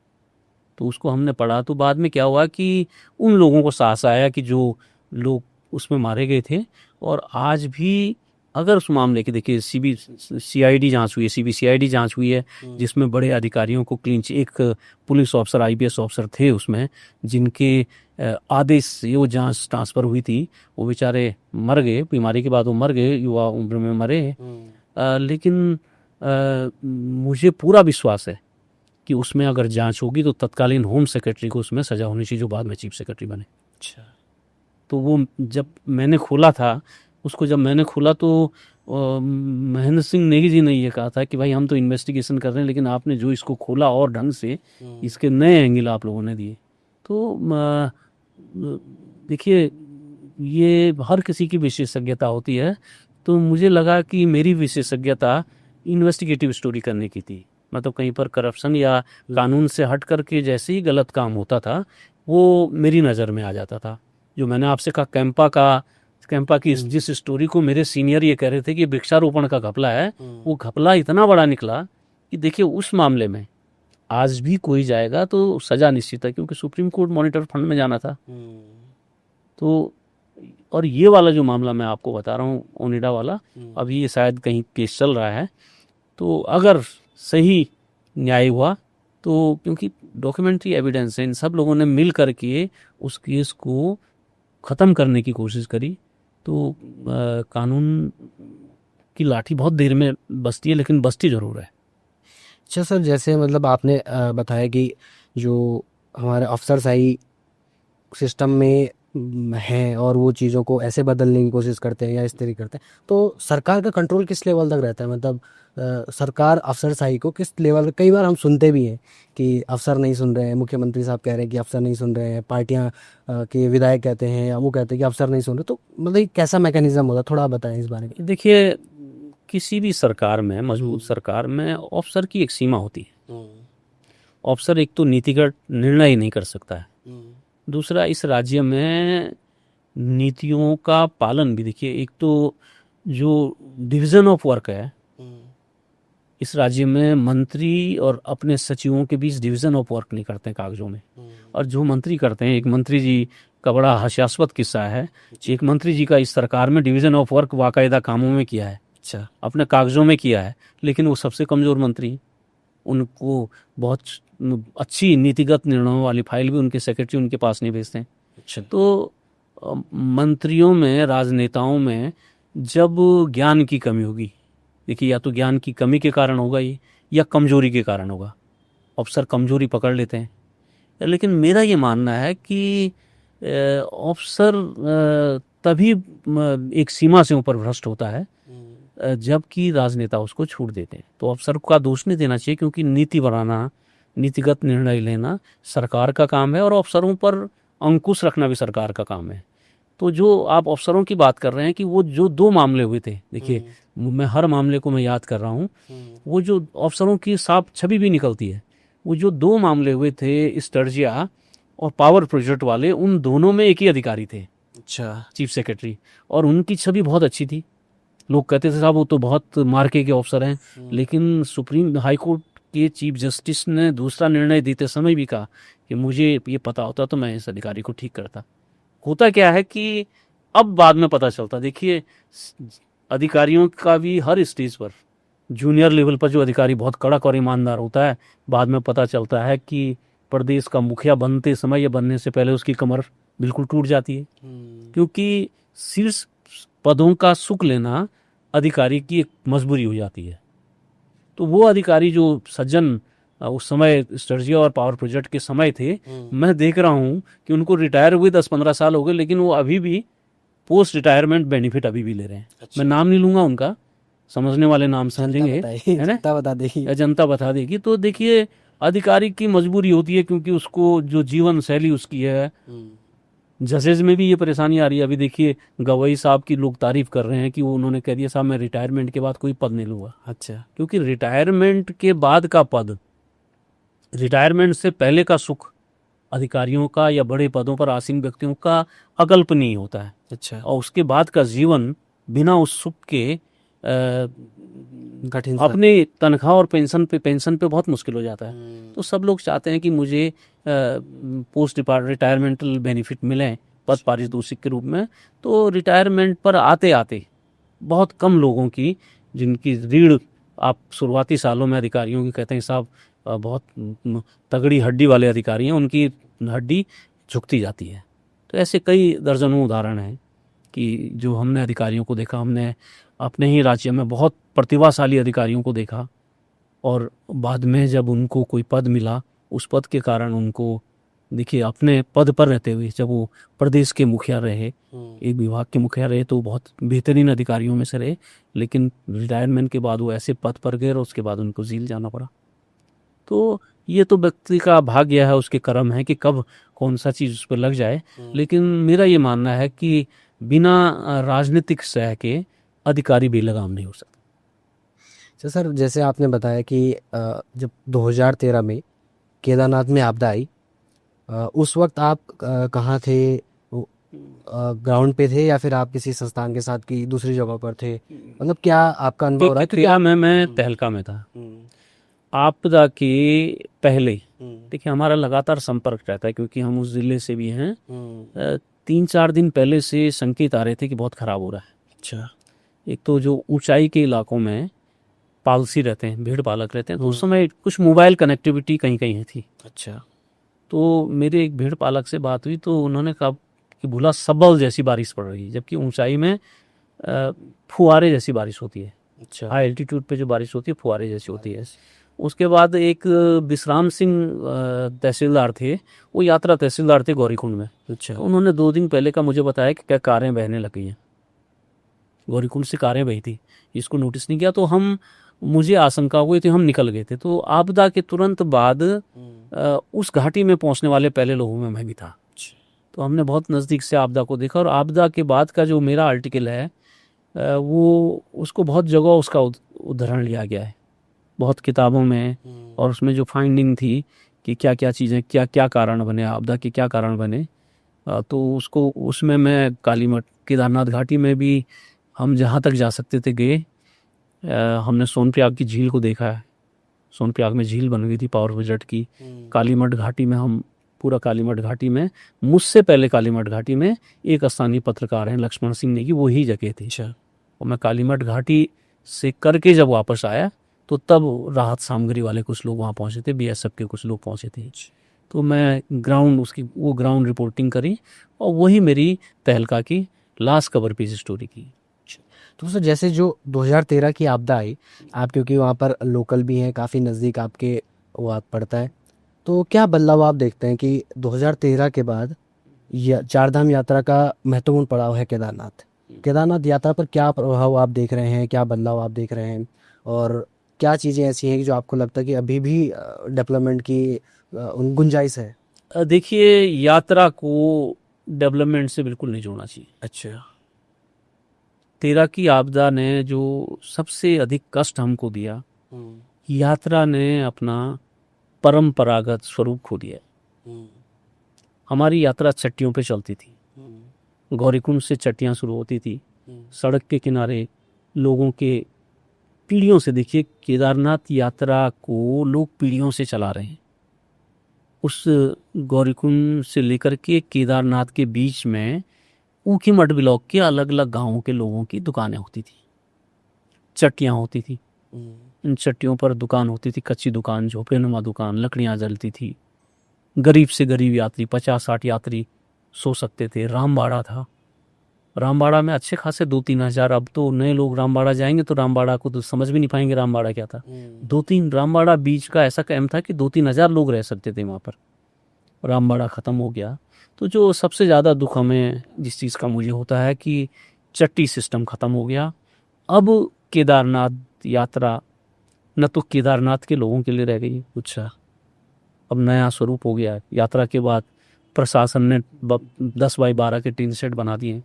तो उसको हमने पढ़ा। तो बाद में क्या हुआ कि उन लोगों को साहस आया कि जो लोग उसमें मारे गए थे। और आज भी अगर उस मामले की, देखिए CBCID जांच हुई है, CBCID जांच हुई है, जिसमें बड़े अधिकारियों को एक पुलिस ऑफिसर, IPS ऑफिसर थे उसमें, जिनके आदेश से वो जांच ट्रांसफ़र हुई थी। वो बेचारे मर गए, बीमारी के बाद वो मर गए, युवा उम्र में मरे। लेकिन मुझे पूरा विश्वास है कि उसमें अगर जांच होगी तो तत्कालीन होम सेक्रेटरी को उसमें सजा होनी चाहिए, जो बाद में चीफ सेक्रेटरी बने। अच्छा। तो वो जब मैंने खोला था उसको, जब मैंने खोला तो महेंद्र सिंह नेगी जी ने ये कहा था कि भाई हम तो इन्वेस्टिगेशन कर रहे हैं, लेकिन आपने जो इसको खोला और ढंग से इसके नए एंगल आप लोगों ने दिए। तो देखिए ये हर किसी की विशेषज्ञता होती है। तो मुझे लगा कि मेरी विशेषज्ञता इन्वेस्टिगेटिव स्टोरी करने की थी। मतलब कहीं पर करप्शन या कानून से हट करके जैसे ही गलत काम होता था वो मेरी नज़र में आ जाता था। जो मैंने आपसे कहा कैंपा की जिस स्टोरी को मेरे सीनियर ये कह रहे थे कि वृक्षारोपण का घपला है, वो घपला इतना बड़ा निकला कि देखिए उस मामले में आज भी कोई जाएगा तो सजा निश्चित है, क्योंकि सुप्रीम कोर्ट मॉनिटर फंड में जाना था। तो और ये वाला जो मामला मैं आपको बता रहा हूँ ओनिडा वाला, अभी ये शायद कहीं केस चल रहा है। तो अगर सही न्याय हुआ तो, क्योंकि डॉक्यूमेंट्री एविडेंस है, इन सब लोगों ने मिल करके उस केस को ख़त्म करने की कोशिश करी। तो कानून की लाठी बहुत देर में बजती है, लेकिन बजती ज़रूर है। अच्छा सर, जैसे मतलब आपने बताया कि जो हमारे अफसरशाही सिस्टम में हैं और वो चीज़ों को ऐसे बदलने की कोशिश करते हैं या इस तरीके करते हैं, तो सरकार का कंट्रोल किस लेवल तक रहता है? मतलब सरकार अफसरशाही को किस लेवल, कई बार हम सुनते भी हैं कि अफसर नहीं सुन रहे हैं, मुख्यमंत्री साहब कह रहे हैं कि अफसर नहीं सुन रहे हैं, पार्टियां के विधायक कहते हैं या वो कहते हैं कि अफसर नहीं सुन रहे, तो मतलब ये कैसा मैकेनिज्म होता है, थोड़ा आप बताएं इस बारे में। देखिए, किसी भी सरकार में, मजबूत सरकार में अफसर की एक सीमा होती है। अफसर एक तो नीतिगत निर्णय ही नहीं कर सकता है, दूसरा इस राज्य में नीतियों का पालन भी, देखिए एक तो जो डिवीजन ऑफ वर्क है इस राज्य में, मंत्री और अपने सचिवों के बीच डिवीजन ऑफ वर्क नहीं करते हैं कागजों में। और जो मंत्री करते हैं, एक मंत्री जी का बड़ा हास्यास्पद किस्सा है, एक मंत्री जी का इस सरकार में डिवीजन ऑफ वर्क वाकायदा कामों में किया है, अच्छा, अपने कागजों में किया है, लेकिन वो सबसे कमजोर मंत्री हैं। उनको बहुत अच्छी नीतिगत निर्णयों वाली फाइल भी उनके सेक्रेटरी उनके पास नहीं भेजते हैं। अच्छा, तो मंत्रियों में, राजनेताओं में जब ज्ञान की कमी होगी, देखिए या तो ज्ञान की कमी के कारण होगा ये, या कमजोरी के कारण होगा। अफसर कमजोरी पकड़ लेते हैं। लेकिन मेरा ये मानना है कि अफसर तभी एक सीमा से ऊपर भ्रष्ट होता है जबकि राजनेता उसको छूट देते हैं। तो अफसर का दोष नहीं देना चाहिए, क्योंकि नीति बनाना, नीतिगत निर्णय लेना सरकार का काम है और अफसरों पर अंकुश रखना भी सरकार का काम है। तो जो आप अफसरों की बात कर रहे हैं कि वो जो 2 मामले हुए थे, देखिए मैं हर मामले को मैं याद कर रहा हूँ, वो जो अफसरों की साफ छवि भी निकलती है। वो जो 2 मामले हुए थे, स्टर्जिया और पावर प्रोजेक्ट वाले, उन दोनों में एक ही अधिकारी थे, अच्छा, चीफ सेक्रेटरी, और उनकी छवि बहुत अच्छी थी। लोग कहते थे साहब वो तो बहुत मार्के के अफसर हैं, लेकिन सुप्रीम हाई कोर्ट के चीफ जस्टिस ने दूसरा निर्णय देते समय भी कहा कि मुझे ये पता होता तो मैं इस अधिकारी को ठीक करता। होता क्या है कि अब बाद में पता चलता, देखिए अधिकारियों का भी हर स्टेज पर, जूनियर लेवल पर जो अधिकारी बहुत कड़क और ईमानदार होता है, बाद में पता चलता है कि प्रदेश का मुखिया बनते समय या बनने से पहले उसकी कमर बिल्कुल टूट जाती है। क्योंकि शीर्ष पदों का सुख लेना अधिकारी की एक मजबूरी हो जाती है। तो वो अधिकारी जो सज्जन उस समय स्टर्जिया और पावर प्रोजेक्ट के समय थे, मैं देख रहा हूँ कि उनको रिटायर हुए 10-15 साल हो गए, लेकिन वो अभी भी पोस्ट रिटायरमेंट बेनिफिट अभी भी ले रहे हैं। अच्छा। मैं नाम नहीं लूंगा उनका, समझने वाले नाम समझेंगे, है ना, जनता बता देगी, या जनता बता देगी। तो देखिए अधिकारी की मजबूरी होती है, क्योंकि उसको जो जीवन शैली उसकी है, जजेज में भी ये परेशानी आ रही है। अभी देखिए गवई साहब की लोग तारीफ कर रहे हैं कि वो, उन्होंने कह दिया साहब मैं रिटायरमेंट के बाद कोई पद नहीं लूंगा। अच्छा, क्योंकि रिटायरमेंट के बाद का पद, रिटायरमेंट से पहले का सुख अधिकारियों का या बड़े पदों पर आसीन व्यक्तियों का अकल्पनीय होता है। अच्छा, और उसके बाद का जीवन बिना उस सुख के कठिन अपने तनख्वाह और पेंशन पे बहुत मुश्किल हो जाता है। तो सब लोग चाहते हैं कि मुझे पोस्ट रिटायरमेंटल बेनिफिट मिलें पद पारितोषिक के रूप में। तो रिटायरमेंट पर आते आते बहुत कम लोगों की, जिनकी रीढ़ आप शुरुआती सालों में अधिकारियों की कहते हैं साहब बहुत तगड़ी हड्डी वाले अधिकारी हैं, उनकी हड्डी झुकती जाती है। तो ऐसे कई दर्जनों उदाहरण हैं कि जो हमने अधिकारियों को देखा। हमने अपने ही राज्य में बहुत प्रतिभाशाली अधिकारियों को देखा, और बाद में जब उनको कोई पद मिला, उस पद के कारण उनको, देखिए अपने पद पर रहते हुए जब वो प्रदेश के मुखिया रहे, एक विभाग के मुखिया रहे, तो बहुत बेहतरीन अधिकारियों में से रहे, लेकिन रिटायरमेंट के बाद वो ऐसे पद पर गए और उसके बाद उनको जेल जाना पड़ा। तो ये तो व्यक्ति का भाग्य है, उसके कर्म है कि कब कौन सा चीज़ उस पर लग जाए। लेकिन मेरा ये मानना है कि बिना राजनीतिक सह के अधिकारी भी लगाम नहीं हो सकता। अच्छा सर, जैसे आपने बताया कि जब 2013 में केदारनाथ में आपदा आई, उस वक्त आप कहाँ थे? ग्राउंड पे थे या फिर आप किसी संस्थान के साथ की दूसरी जगह पर थे? मतलब क्या आपका अनुभव रहा है? क्योंकि तेरह में मैं तहलका में था। आपदा के पहले देखिए हमारा लगातार संपर्क रहता है, क्योंकि हम उस जिले से भी हैं। 3-4 दिन पहले से संकेत आ रहे थे कि बहुत खराब हो रहा है। अच्छा, एक तो जो ऊंचाई के इलाकों में पालसी रहते हैं, भेड़ पालक रहते हैं, तो उस समय कुछ मोबाइल कनेक्टिविटी कहीं कहीं थी। अच्छा, तो मेरे एक भेड़ पालक से बात हुई, तो उन्होंने कहा कि भूला सबल जैसी बारिश पड़ रही है, जबकि ऊंचाई में फुहारे जैसी बारिश होती है। अच्छा, हाई एल्टीट्यूड पे जो बारिश होती है फुहारे जैसी होती है। उसके बाद एक विश्राम सिंह तहसीलदार थे, वो यात्रा तहसीलदार थे गौरीकुंड में। अच्छा। उन्होंने 2 दिन पहले का मुझे बताया कि क्या कारें बहने लग गई हैं, गौरीकुंड से कारें बही थी, इसको नोटिस नहीं किया। तो मुझे आशंका हुई थी, हम निकल गए थे। तो आपदा के तुरंत बाद उस घाटी में पहुंचने वाले पहले लोगों में मैं भी था। तो हमने बहुत नज़दीक से आपदा को देखा। और आपदा के बाद का जो मेरा आर्टिकल है वो उसको बहुत जगह उसका उदाहरण लिया गया है, बहुत किताबों में। और उसमें जो फाइंडिंग थी कि क्या क्या चीज़ें, क्या क्या कारण बने, आपदा के क्या कारण बने, तो उसको उसमें मैं कालीमठ केदारनाथ घाटी में भी हम जहाँ तक जा सकते थे गए। हमने सोनप्रयाग की झील को देखा है, सोनप्रयाग में झील बन गई थी पावर प्रोजेक्ट की। कालीमठ घाटी में हम पूरा कालीमठ घाटी में, मुझसे पहले कालीमठ घाटी में एक स्थानीय पत्रकार हैं लक्ष्मण सिंह ने की, वही जगह थी। और मैं कालीमठ घाटी से करके जब वापस आया तो तब राहत सामग्री वाले कुछ लोग वहाँ पहुँचे थे, बीएसएफ के कुछ लोग पहुँचे थे। तो मैं वो ग्राउंड रिपोर्टिंग करी और वही मेरी तहलका की लास्ट कवर पेज स्टोरी की। तो सर जैसे जो 2013 की आपदा आई, आप क्योंकि वहाँ पर लोकल भी हैं, काफ़ी नज़दीक आपके वो आप पड़ता है, तो क्या बदलाव आप देखते हैं कि 2013 के बाद चारधाम यात्रा का महत्वपूर्ण पड़ाव है केदारनाथ, केदारनाथ यात्रा पर क्या प्रभाव आप देख रहे हैं, क्या बदलाव आप देख रहे हैं, और क्या चीज़ें ऐसी हैं कि जो आपको लगता है कि अभी भी डेवलपमेंट की गुंजाइश है? देखिए, यात्रा को डेवलपमेंट से बिल्कुल नहीं जोड़ना चाहिए। अच्छा। 13 की आपदा ने जो सबसे अधिक कष्ट हमको दिया, यात्रा ने अपना परंपरागत स्वरूप खो दिया। हमारी यात्रा चट्टियों पे चलती थी, गौरीकुंड से चट्टियाँ शुरू होती थी, सड़क के किनारे लोगों के पीढ़ियों से, देखिए केदारनाथ यात्रा को लोग पीढ़ियों से चला रहे हैं। उस गौरीकुंड से लेकर के केदारनाथ के बीच में ऊखीमठ ब्लॉक के अलग अलग गांवों के लोगों की दुकानें होती थी, चट्टियाँ होती थी। इन चट्टियों पर दुकान होती थी, कच्ची दुकान, झोपड़ीनुमा दुकान, लकड़ियाँ जलती थी। गरीब से गरीब यात्री, 50-60 यात्री सो सकते थे। रामबाड़ा था, रामबाड़ा में अच्छे खासे 2-3 हज़ार। अब तो नए लोग रामबाड़ा जाएंगे तो रामबाड़ा को तो समझ भी नहीं पाएंगे रामबाड़ा क्या था। 2-3 रामबाड़ा बीच का ऐसा कैंप था कि 2-3 हज़ार लोग रह सकते थे वहाँ पर। रामबाड़ा ख़त्म हो गया। तो जो सबसे ज़्यादा दुख हमें जिस चीज़ का मुझे होता है कि चट्टी सिस्टम ख़त्म हो गया। अब केदारनाथ यात्रा न तो केदारनाथ के लोगों के लिए रह गई, अच्छा अब नया स्वरूप हो गया। यात्रा के बाद प्रशासन ने 10x12 के टीन सेट बना दिए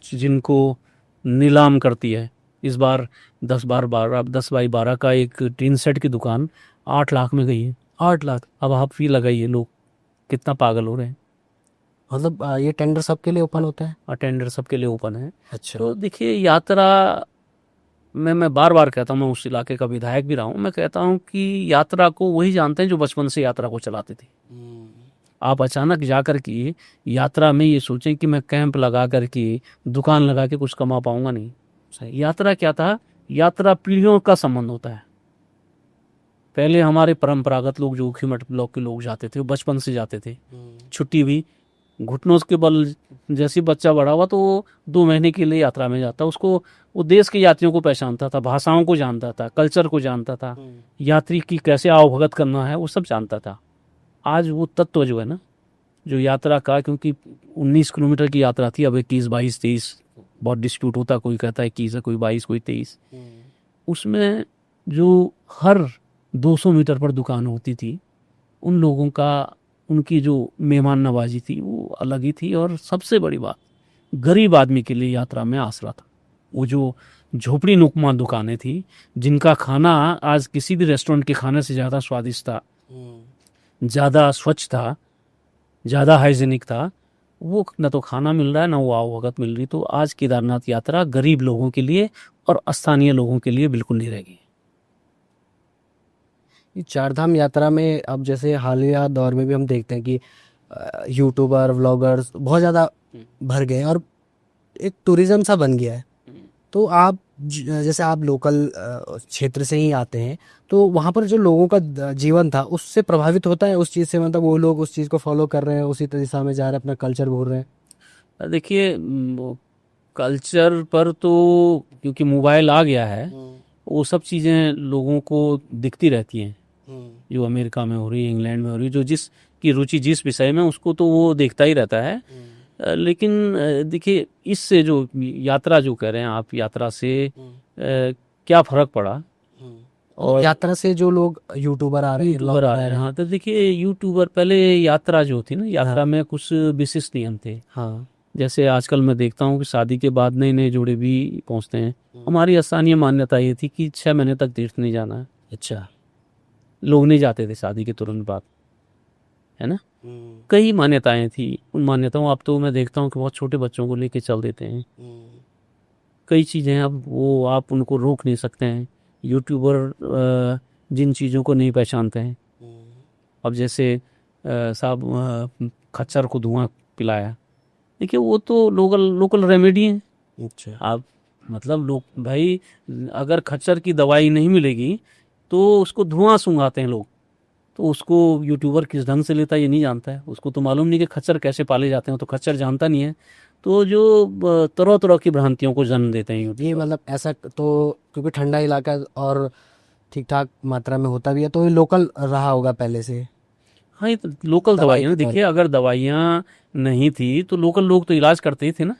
जिनको नीलाम करती है। इस बार 10x12 का एक टीन सेट की दुकान 8 लाख में गई है। 8 लाख। अब आप फी लगाइए, लोग कितना पागल हो रहे हैं। मतलब ये टेंडर सबके लिए ओपन होता है? अटेंडर सबके लिए ओपन है। अच्छा। तो देखिए, यात्रा में मैं बार बार कहता हूँ, मैं उस इलाके का विधायक भी रहा हूँ, मैं कहता हूँ कि यात्रा को वही जानते हैं जो बचपन से यात्रा को चलाते थे। आप अचानक जाकर के यात्रा में ये सोचें कि मैं कैंप लगा करके दुकान लगा के कुछ कमा पाऊंगा, नहीं। सही। यात्रा क्या था? यात्रा पीढ़ियों का संबंध होता है। पहले हमारे परंपरागत लोग जो ऊखीमठ ब्लॉक के लोग जाते थे, वो बचपन से जाते थे। छुट्टी भी घुटनों के बल, जैसे बच्चा बड़ा हुआ तो वो 2 महीने के लिए यात्रा में जाता, उसको वो देश के यात्रियों को पहचानता था, भाषाओं को जानता था, कल्चर को जानता था, यात्री की कैसे आवभगत करना है वो सब जानता था। आज वो तत्व जो है ना, जो यात्रा का, क्योंकि 19 किलोमीटर की यात्रा थी, अब 21, 22, 23 बहुत डिस्प्यूट होता, कोई कहता है 21 है, कोई 22, कोई 23। उसमें जो हर 200 मीटर पर दुकान होती थी, उन लोगों का, उनकी जो मेहमान नवाजी थी वो अलग ही थी। और सबसे बड़ी बात, गरीब आदमी के लिए यात्रा में आसरा था। वो जो झोपड़ी नुमा दुकानें थी, जिनका खाना आज किसी भी रेस्टोरेंट के खाने से ज़्यादा स्वादिष्ट था, ज़्यादा स्वच्छ था, ज़्यादा हाइजीनिक था, वो न तो खाना मिल रहा है, ना वो आवभगत मिल रही। तो आज केदारनाथ यात्रा गरीब लोगों के लिए और स्थानीय लोगों के लिए बिल्कुल नहीं रहेगी। ये चारधाम यात्रा में अब जैसे हालिया दौर में भी हम देखते हैं कि यूट्यूबर, व्लॉगर्स बहुत ज़्यादा भर गए हैं और एक टूरिज्म सा बन गया है। तो आप जैसे आप लोकल क्षेत्र से ही आते हैं, तो वहाँ पर जो लोगों का जीवन था उससे प्रभावित होता है उस चीज़ से, मतलब वो लोग उस चीज़ को फॉलो कर रहे हैं, उसी दिशा में जा रहे हैं, अपना कल्चर भूल रहे हैं? देखिए, कल्चर पर तो क्योंकि मोबाइल आ गया है, वो सब चीज़ें लोगों को दिखती रहती हैं। जो अमेरिका में हो रही है, इंग्लैंड में हो रही है, जो जिसकी रुचि जिस विषय में, उसको तो वो देखता ही रहता है। लेकिन देखिए, इससे जो यात्रा जो कह रहे हैं आप, यात्रा से क्या फर्क पड़ा? और यात्रा से जो लोग यूट्यूबर आ रहे हैं, यूट्यूबर आ रहे हैं, हाँ, तो देखिए यूट्यूबर, पहले यात्रा जो थी ना, यात्रा में कुछ विशिष्ट नियम थे। हाँ, जैसे आजकल मैं देखता हूँ कि शादी के बाद नए नए जोड़े भी पहुंचते हैं। हमारी स्थानीय मान्यता ये थी कि 6 महीने तक तीर्थ नहीं जाना है। अच्छा, लोग नहीं जाते थे शादी के तुरंत बाद, है ना। कई मान्यताएं थी, उन मान्यताओं, अब तो मैं देखता हूँ कि बहुत छोटे बच्चों को लेके चल देते हैं। कई चीज़ें अब वो आप उनको रोक नहीं सकते हैं। यूट्यूबर जिन चीज़ों को नहीं पहचानते हैं, अब जैसे साहब खच्चर को धुआं पिलाया, देखिए वो तो लोकल लोकल रेमेडी है। अच्छा, आप मतलब लोग भाई, अगर खच्चर की दवाई नहीं मिलेगी तो उसको धुआं सूंघाते हैं लोग, तो उसको यूट्यूबर किस ढंग से लेता है ये नहीं जानता है। उसको तो मालूम नहीं कि खच्चर कैसे पाले जाते हैं, तो खच्चर जानता नहीं है। तो जो तरह तरह की भ्रांतियों को जन्म देते हैं ये मतलब ऐसा तो, क्योंकि ठंडा इलाका और ठीक ठाक मात्रा में होता भी है, तो ये लोकल रहा होगा पहले से। हाँ, ये तो लोकल दवाई दवाइयाँ, के देखिए अगर दवाइयाँ नहीं थी तो लोकल लोग तो इलाज करते ही थे ना।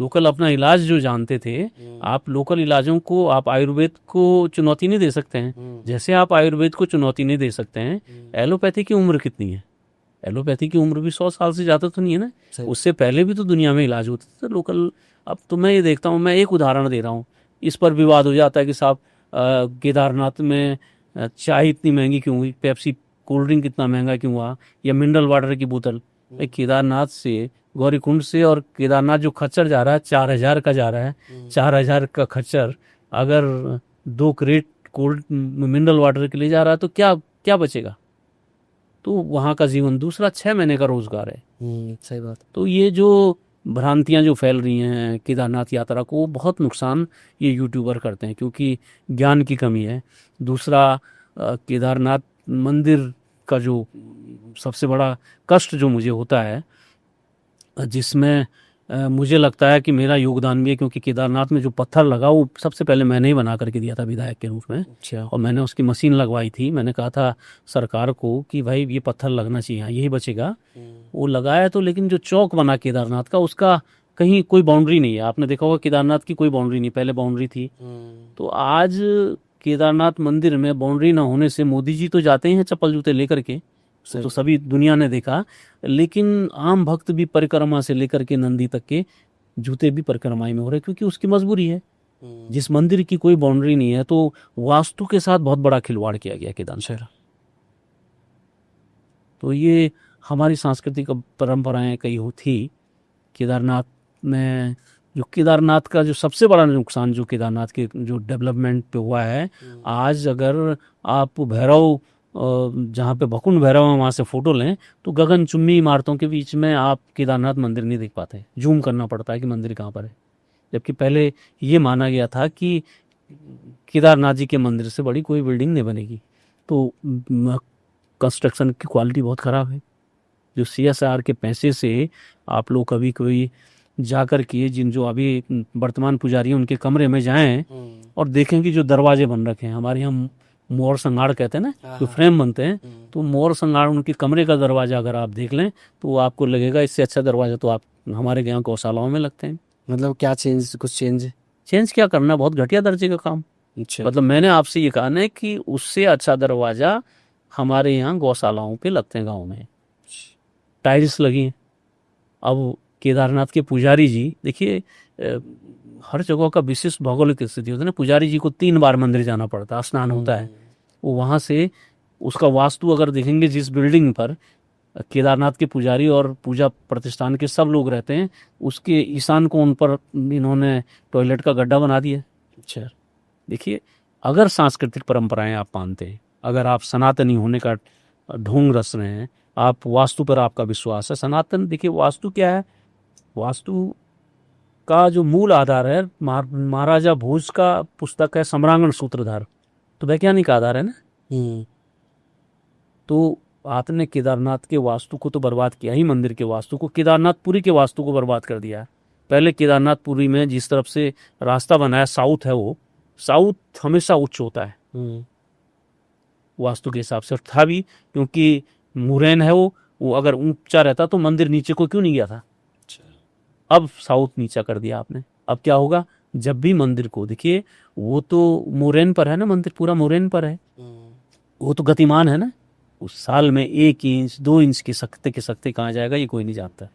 लोकल अपना इलाज जो जानते थे। आप लोकल इलाजों को, आप आयुर्वेद को चुनौती नहीं दे सकते हैं, जैसे आप आयुर्वेद को चुनौती नहीं दे सकते हैं। एलोपैथी की उम्र कितनी है? एलोपैथी की उम्र भी 100 साल से ज़्यादा तो नहीं है ना। सही। उससे पहले भी तो दुनिया में इलाज होते थे लोकल। अब तो मैं ये देखता हूँ, मैं एक उदाहरण दे रहा हूँ, इस पर विवाद हो जाता है कि साहब केदारनाथ में चाय इतनी महंगी क्यों हुई, पेप्सी कोल्ड ड्रिंक इतना महंगा क्यों हुआ, या मिनरल वाटर की बोतल। भाई केदारनाथ से, गौरीकुंड से और केदारनाथ जो खच्चर जा रहा है 4,000 का जा रहा है। 4,000 का खच्चर अगर 2 क्रेट कोल्ड मिनरल वाटर के लिए जा रहा है तो क्या क्या बचेगा? तो वहाँ का जीवन दूसरा, 6 महीने का रोजगार है। सही बात। तो ये जो भ्रांतियां जो फैल रही हैं केदारनाथ यात्रा को, बहुत नुकसान ये यूट्यूबर करते हैं, क्योंकि ज्ञान की कमी है। दूसरा, केदारनाथ मंदिर का जो सबसे बड़ा कष्ट जो मुझे होता है, जिसमें मुझे लगता है कि मेरा योगदान भी है, क्योंकि केदारनाथ में जो पत्थर लगा वो सबसे पहले मैंने ही बना करके दिया था विधायक के रूप में। अच्छा, और मैंने उसकी मशीन लगवाई थी। मैंने कहा था सरकार को कि भाई ये पत्थर लगना चाहिए, यही बचेगा। वो लगाया तो, लेकिन जो चौक बना केदारनाथ का, उसका कहीं कोई बाउंड्री नहीं है। आपने देखा होगा केदारनाथ की कोई बाउंड्री नहीं, पहले बाउंड्री थी। तो आज केदारनाथ मंदिर में बाउंड्री ना होने से मोदी जी तो जाते हैं चप्पल जूते लेकर के, तो सभी दुनिया ने देखा, लेकिन आम भक्त भी परिक्रमा से लेकर के नंदी तक के जूते भी परिक्रमाई में हो रहे, क्योंकि उसकी मजबूरी है। जिस मंदिर की कोई बाउंड्री नहीं है, तो वास्तु के साथ बहुत बड़ा खिलवाड़ किया गया केदारनाथ। तो ये हमारी सांस्कृतिक परंपराएं कई थी केदारनाथ में। जो केदारनाथ का जो सबसे बड़ा नुकसान जो केदारनाथ के जो डेवलपमेंट पे हुआ है, आज अगर आप भैरव, जहाँ पे भकुंड भैरव है, वहाँ से फोटो लें तो गगनचुम्बी इमारतों के बीच में आप केदारनाथ मंदिर नहीं देख पाते। जूम करना पड़ता है कि मंदिर कहाँ पर है। जबकि पहले ये माना गया था कि केदारनाथ जी के मंदिर से बड़ी कोई बिल्डिंग नहीं बनेगी। तो कंस्ट्रक्शन की क्वालिटी बहुत ख़राब है। जो CSR के पैसे से आप लोग कभी कोई जाकर के, जिन जो अभी वर्तमान पुजारी हैं उनके कमरे में जाएं और देखें कि जो दरवाजे बन रखे हैं, हमारे यहाँ मोर संगाड़ कहते हैं ना, जो फ्रेम बनते हैं, तो मोर संगाड़ उनके कमरे का दरवाजा अगर आप देख लें तो आपको लगेगा इससे अच्छा दरवाजा तो आप हमारे यहाँ गौशालाओं में लगते हैं। मतलब क्या चेंज, कुछ चेंज क्या करना, बहुत घटिया दर्जे का काम। अच्छा, मतलब मैंने आपसे ये कहा ना कि उससे अच्छा दरवाजा हमारे यहाँ गौशालाओं पे लगते हैं, गाँव में टाइल्स लगी हैं। अब केदारनाथ के पुजारी जी देखिए, हर जगह का विशिष्ट भौगोलिक स्थिति होता है ना। पुजारी जी को 3 बार मंदिर जाना पड़ता है, स्नान होता है। वो वहाँ से उसका वास्तु अगर देखेंगे, जिस बिल्डिंग पर केदारनाथ के पुजारी और पूजा प्रतिष्ठान के सब लोग रहते हैं, उसके ईशान कोण पर इन्होंने टॉयलेट का गड्ढा बना दिया। अच्छा, देखिए, अगर सांस्कृतिक परंपराएं आप मानते हैं, अगर आप सनातनी होने का ढोंग रच रहे हैं, आप वास्तु पर आपका विश्वास है, सनातन, देखिए वास्तु क्या है, वास्तु का जो मूल आधार है, महाराजा भोज का पुस्तक है सम्रांगण सूत्रधार, तो वैज्ञानिक आधार है ना। तो आपने केदारनाथ के वास्तु को तो बर्बाद किया ही, मंदिर के वास्तु को, केदारनाथपुरी के वास्तु को बर्बाद कर दिया। पहले केदारनाथपुरी में जिस तरफ से रास्ता बनाया, साउथ है, वो साउथ हमेशा उच्च होता है, वास्तु के हिसाब से, और था भी, क्योंकि मुरैन है वो अगर ऊंचा रहता तो मंदिर नीचे को क्यों नहीं गया था। अब साउथ नीचा कर दिया आपने। अब क्या होगा, जब भी मंदिर को देखिए, वो तो मोरेन पर है ना, मंदिर पूरा मोरेन पर है, वो तो गतिमान है ना, उस साल में 1 इंच 2 इंच के सकते कहाँ जाएगा ये कोई नहीं जानता।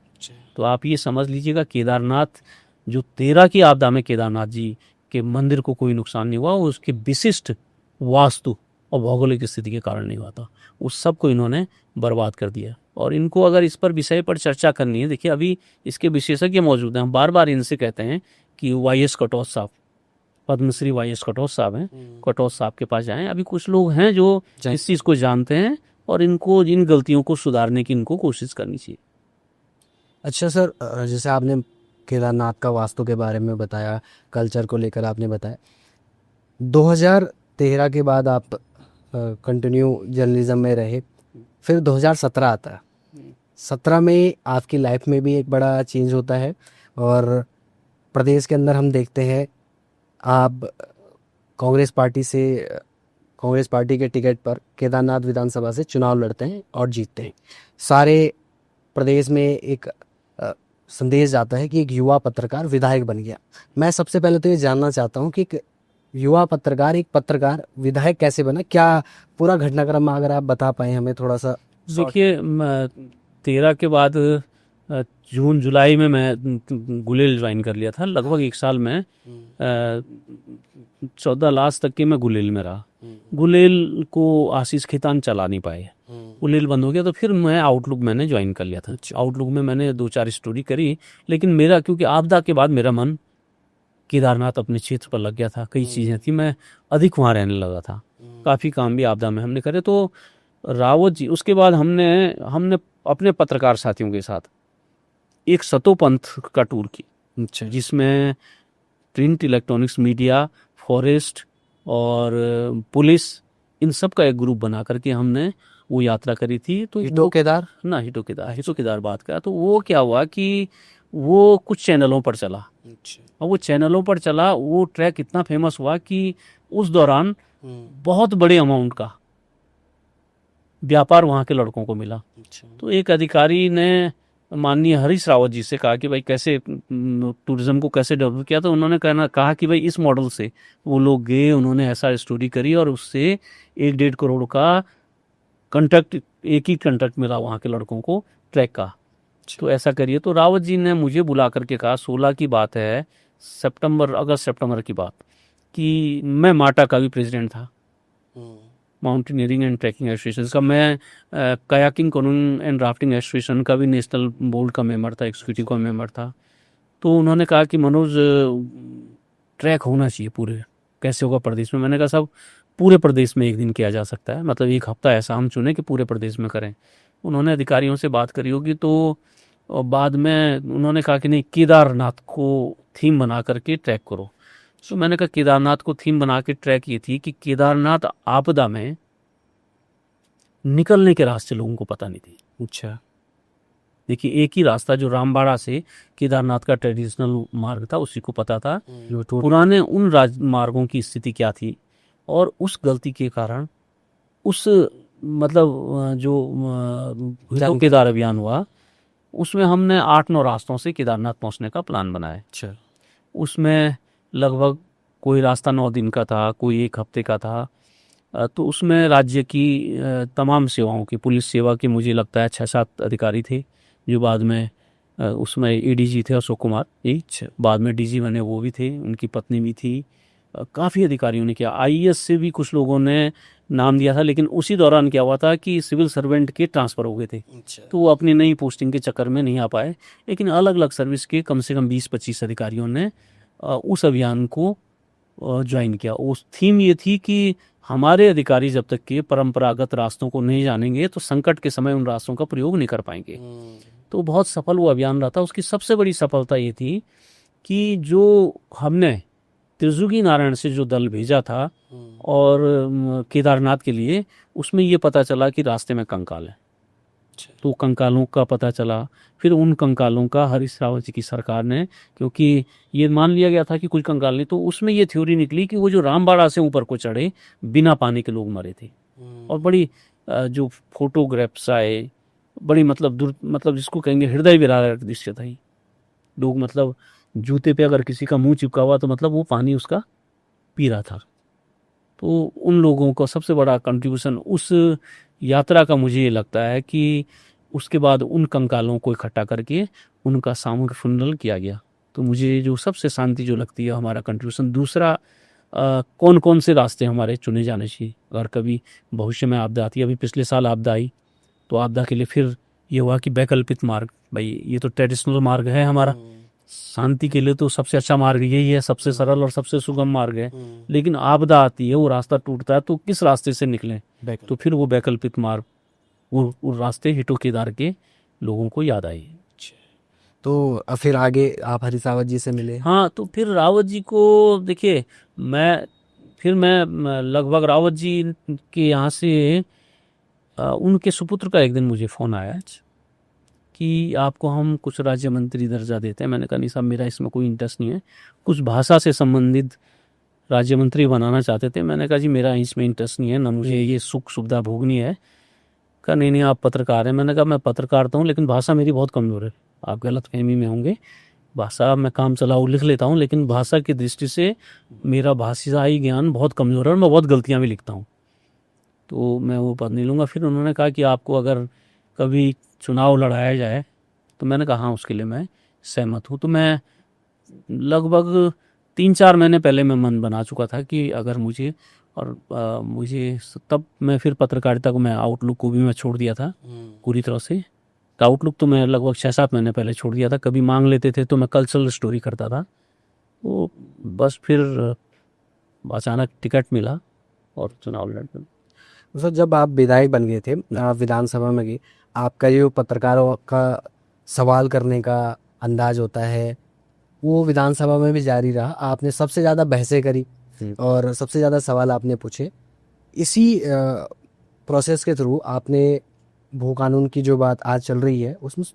तो आप ये समझ लीजिएगा, केदारनाथ जो 13 की आपदा में केदारनाथ जी के मंदिर को कोई नुकसान नहीं हुआ, वो उसके विशिष्ट वास्तु और भौगोलिक स्थिति के कारण नहीं हुआ था। उस सब को इन्होंने बर्बाद कर दिया। और इनको अगर इस पर विषय पर चर्चा करनी है, देखिए अभी इसके विशेषज्ञ मौजूद हैं, हम बार बार इनसे कहते हैं कि वाई.एस. कटौच साहब, पद्मश्री वाई.एस. कटौच साहब हैं, कटौच साहब के पास जाएं। अभी कुछ लोग हैं जो इस चीज़ को जानते हैं और इनको इन गलतियों को सुधारने की इनको कोशिश करनी चाहिए। अच्छा सर, जैसे आपने केदारनाथ का वास्तु के बारे में बताया, कल्चर को लेकर आपने बताया, 2013 के बाद आप कंटिन्यू जर्नलिज्म में रहे, फिर 2017 आता है। 17 में आपकी लाइफ में भी एक बड़ा चेंज होता है और प्रदेश के अंदर हम देखते हैं आप कांग्रेस पार्टी के टिकट पर केदारनाथ विधानसभा से चुनाव लड़ते हैं और जीतते हैं। सारे प्रदेश में एक संदेश जाता है कि एक युवा पत्रकार विधायक बन गया। मैं सबसे पहले तो ये जानना चाहता हूँ कि एक युवा पत्रकार, एक पत्रकार विधायक कैसे बना, क्या पूरा घटनाक्रम अगर आप बता पाए हमें थोड़ा सा। देखिए 13 के बाद जून जुलाई में मैं गुलेल ज्वाइन कर लिया था। लगभग 1 साल में 14 लास्ट तक के मैं गुलेल में रहा। गुलेल को आशीष खेतान चला नहीं पाए, गुलेल बंद हो गया, तो फिर मैं आउटलुक मैंने ज्वाइन कर लिया था। आउटलुक में मैंने 2-4 स्टोरी करी, लेकिन मेरा क्योंकि आपदा के बाद मेरा मन केदारनाथ अपने क्षेत्र पर लग गया था, कई चीज़ें थी, मैं अधिक वहाँ रहने लगा था, काफ़ी काम भी आपदा में हमने करे। तो रावत जी, उसके बाद हमने अपने पत्रकार साथियों के साथ एक सतोपंथ का टूर की, जिसमें प्रिंट, इलेक्ट्रॉनिक्स मीडिया, फॉरेस्ट और पुलिस, इन सब का एक ग्रुप बना करके हमने वो यात्रा करी थी। तो हिटो केदार बात का, तो वो क्या हुआ कि वो कुछ चैनलों पर चला, और वो चैनलों पर चला, वो ट्रैक इतना फेमस हुआ कि उस दौरान बहुत बड़े अमाउंट का व्यापार वहाँ के लड़कों को मिला। तो एक अधिकारी ने माननीय हरीश रावत जी से कहा कि भाई कैसे टूरिज्म को कैसे डेवलप किया। तो उन्होंने कहा कि भाई इस मॉडल से वो लोग गए, उन्होंने ऐसा स्टोरी करी और उससे 1-1.5 करोड़ का कंट्रैक्ट, एक ही कंट्रैक्ट मिला वहाँ के लड़कों को ट्रैक का। तो ऐसा करिए। तो रावत जी ने मुझे बुला करके कहा, 16 की बात है, अगस्त सितंबर की बात, कि मैं माटा का भी प्रेसिडेंट था, माउंटेनियरिंग एंड ट्रैकिंग एसोसिएशन का, मैं kayaking, canoeing and rafting association का भी नेशनल बोर्ड का मेंबर था, एग्जीक्यूटिव का मेंबर था। तो उन्होंने कहा कि मनोज ट्रैक होना चाहिए पूरे, कैसे होगा प्रदेश में। मैंने कहा साहब पूरे प्रदेश में एक दिन किया जा सकता है, मतलब 1 हफ्ता ऐसा हम चुने कि पूरे प्रदेश में करें। उन्होंने अधिकारियों से बात करी होगी, तो बाद में उन्होंने कहा कि नहीं, केदारनाथ को थीम बना करके ट्रैक करो। तो मैंने कहा केदारनाथ को थीम बना के ट्रैक ये थी कि केदारनाथ आपदा में निकलने के रास्ते लोगों को पता नहीं थे। अच्छा, देखिए एक ही रास्ता जो रामबाड़ा से केदारनाथ का ट्रेडिशनल मार्ग था, उसी को पता था पुराने उन मार्गों की स्थिति क्या थी। और उस गलती के कारण उस मतलब जो केदार अभियान हुआ, उसमें हमने 8-9 रास्तों से केदारनाथ पहुंचने का प्लान बनाया। अच्छा, उसमें लगभग कोई रास्ता 9 दिन का था, कोई 1 हफ्ते का था। तो उसमें राज्य की तमाम सेवाओं की, पुलिस सेवा के मुझे लगता है 6-7 अधिकारी थे, जो बाद में उसमें एडीजी थे अशोक कुमार, बाद में डीजी बने, वो भी थे, उनकी पत्नी भी थी। काफ़ी अधिकारियों ने किया। आईएएस से भी कुछ लोगों ने नाम दिया था, लेकिन उसी दौरान क्या हुआ था कि सिविल सर्वेंट के ट्रांसफ़र हो गए थे। तो वो अपनी नई पोस्टिंग के चक्कर में नहीं आ पाए। लेकिन अलग अलग सर्विस के कम से कम 20-25 अधिकारियों ने उस अभियान को ज्वाइन किया। उस थीम ये थी कि हमारे अधिकारी जब तक के परंपरागत रास्तों को नहीं जानेंगे तो संकट के समय उन रास्तों का प्रयोग नहीं कर पाएंगे। तो बहुत सफल वो अभियान रहा था। उसकी सबसे बड़ी सफलता ये थी कि जो हमने त्रिजुगी नारायण से जो दल भेजा था और केदारनाथ के लिए, उसमें ये पता चला कि रास्ते में कंकाल है। तो कंकालों का पता चला। फिर उन कंकालों का हरीश रावत जी की सरकार ने, क्योंकि ये मान लिया गया था कि कुछ कंकाल नहीं, तो उसमें ये थ्योरी निकली कि वो जो रामबाड़ा से ऊपर को चढ़े बिना पानी के लोग मरे थे। और बड़ी जो फोटोग्राफ्स आए, बड़ी मतलब जिसको कहेंगे हृदय विदारक दृश्य था ये। लोग मतलब जूते पे अगर किसी का मुंह चिपका हुआ तो मतलब वो पानी उसका पी रहा था। तो उन लोगों का सबसे बड़ा कंट्रीब्यूशन उस यात्रा का मुझे ये लगता है कि उसके बाद उन कंकालों को इकट्ठा करके उनका सामूहिक फुनरल किया गया। तो मुझे जो सबसे शांति जो लगती है हमारा कंट्रीब्यूशन। दूसरा, कौन कौन से रास्ते हमारे चुने जाने चाहिए अगर कभी भविष्य में आपदा आती है। अभी पिछले साल आपदा आई तो आपदा के लिए फिर ये हुआ कि वैकल्पिक मार्ग, भाई ये तो ट्रेडिशनल मार्ग है हमारा, शांति के लिए तो सबसे अच्छा मार्ग यही है, सबसे सरल और सबसे सुगम मार्ग है। लेकिन आपदा आती है, वो रास्ता टूटता है, तो किस रास्ते से निकलें? तो फिर वो वैकल्पिक मार्ग, वो रास्ते हिटो केदार के लोगों को याद आई। तो फिर आगे आप हरिसावत जी से मिले? हाँ, तो फिर रावत जी को देखिए, मैं लगभग रावत जी के यहाँ से उनके सुपुत्र का एक दिन मुझे फ़ोन आया कि आपको हम कुछ राज्य मंत्री दर्जा देते हैं। मैंने कहा नहीं साहब, मेरा इसमें कोई इंटरेस्ट नहीं है। कुछ भाषा से संबंधित राज्य मंत्री बनाना चाहते थे। मैंने कहा जी मेरा इसमें इंटरेस्ट नहीं है, ना मुझे ये सुख सुविधा भोगनी है। कहा नहीं आप पत्रकार हैं। मैंने कहा मैं पत्रकार तो हूँ, लेकिन भाषा मेरी बहुत कमज़ोर है, आप गलतफहमी में होंगे। भाषा मैं काम चलाऊ लिख लेता हूँ, लेकिन भाषा की दृष्टि से मेरा भाषाई ज्ञान बहुत कमज़ोर है और मैं बहुत गलतियाँ भी लिखता हूँ, तो मैं वो पद नहीं लूँगा। फिर उन्होंने कहा कि आपको अगर कभी चुनाव लड़ाया जाए, तो मैंने कहा हाँ, उसके लिए मैं सहमत हूँ। तो मैं लगभग 3-4 महीने पहले मैं मन बना चुका था कि अगर मुझे तब मैं फिर पत्रकारिता को, मैं आउटलुक को भी मैं छोड़ दिया था पूरी तरह से। आउटलुक तो मैं लगभग 6-7 महीने पहले छोड़ दिया था। कभी मांग लेते थे तो मैं कल्चरल स्टोरी करता था। तो बस फिर अचानक टिकट मिला और चुनाव लड़ गए। सर जब आप विधायक बन गए थे, आप विधानसभा में गए, आपका जो पत्रकारों का सवाल करने का अंदाज होता है वो विधानसभा में भी जारी रहा। आपने सबसे ज़्यादा बहसें करी और सबसे ज़्यादा सवाल आपने पूछे। इसी प्रोसेस के थ्रू आपने भू कानून की जो बात आज चल रही है उसमें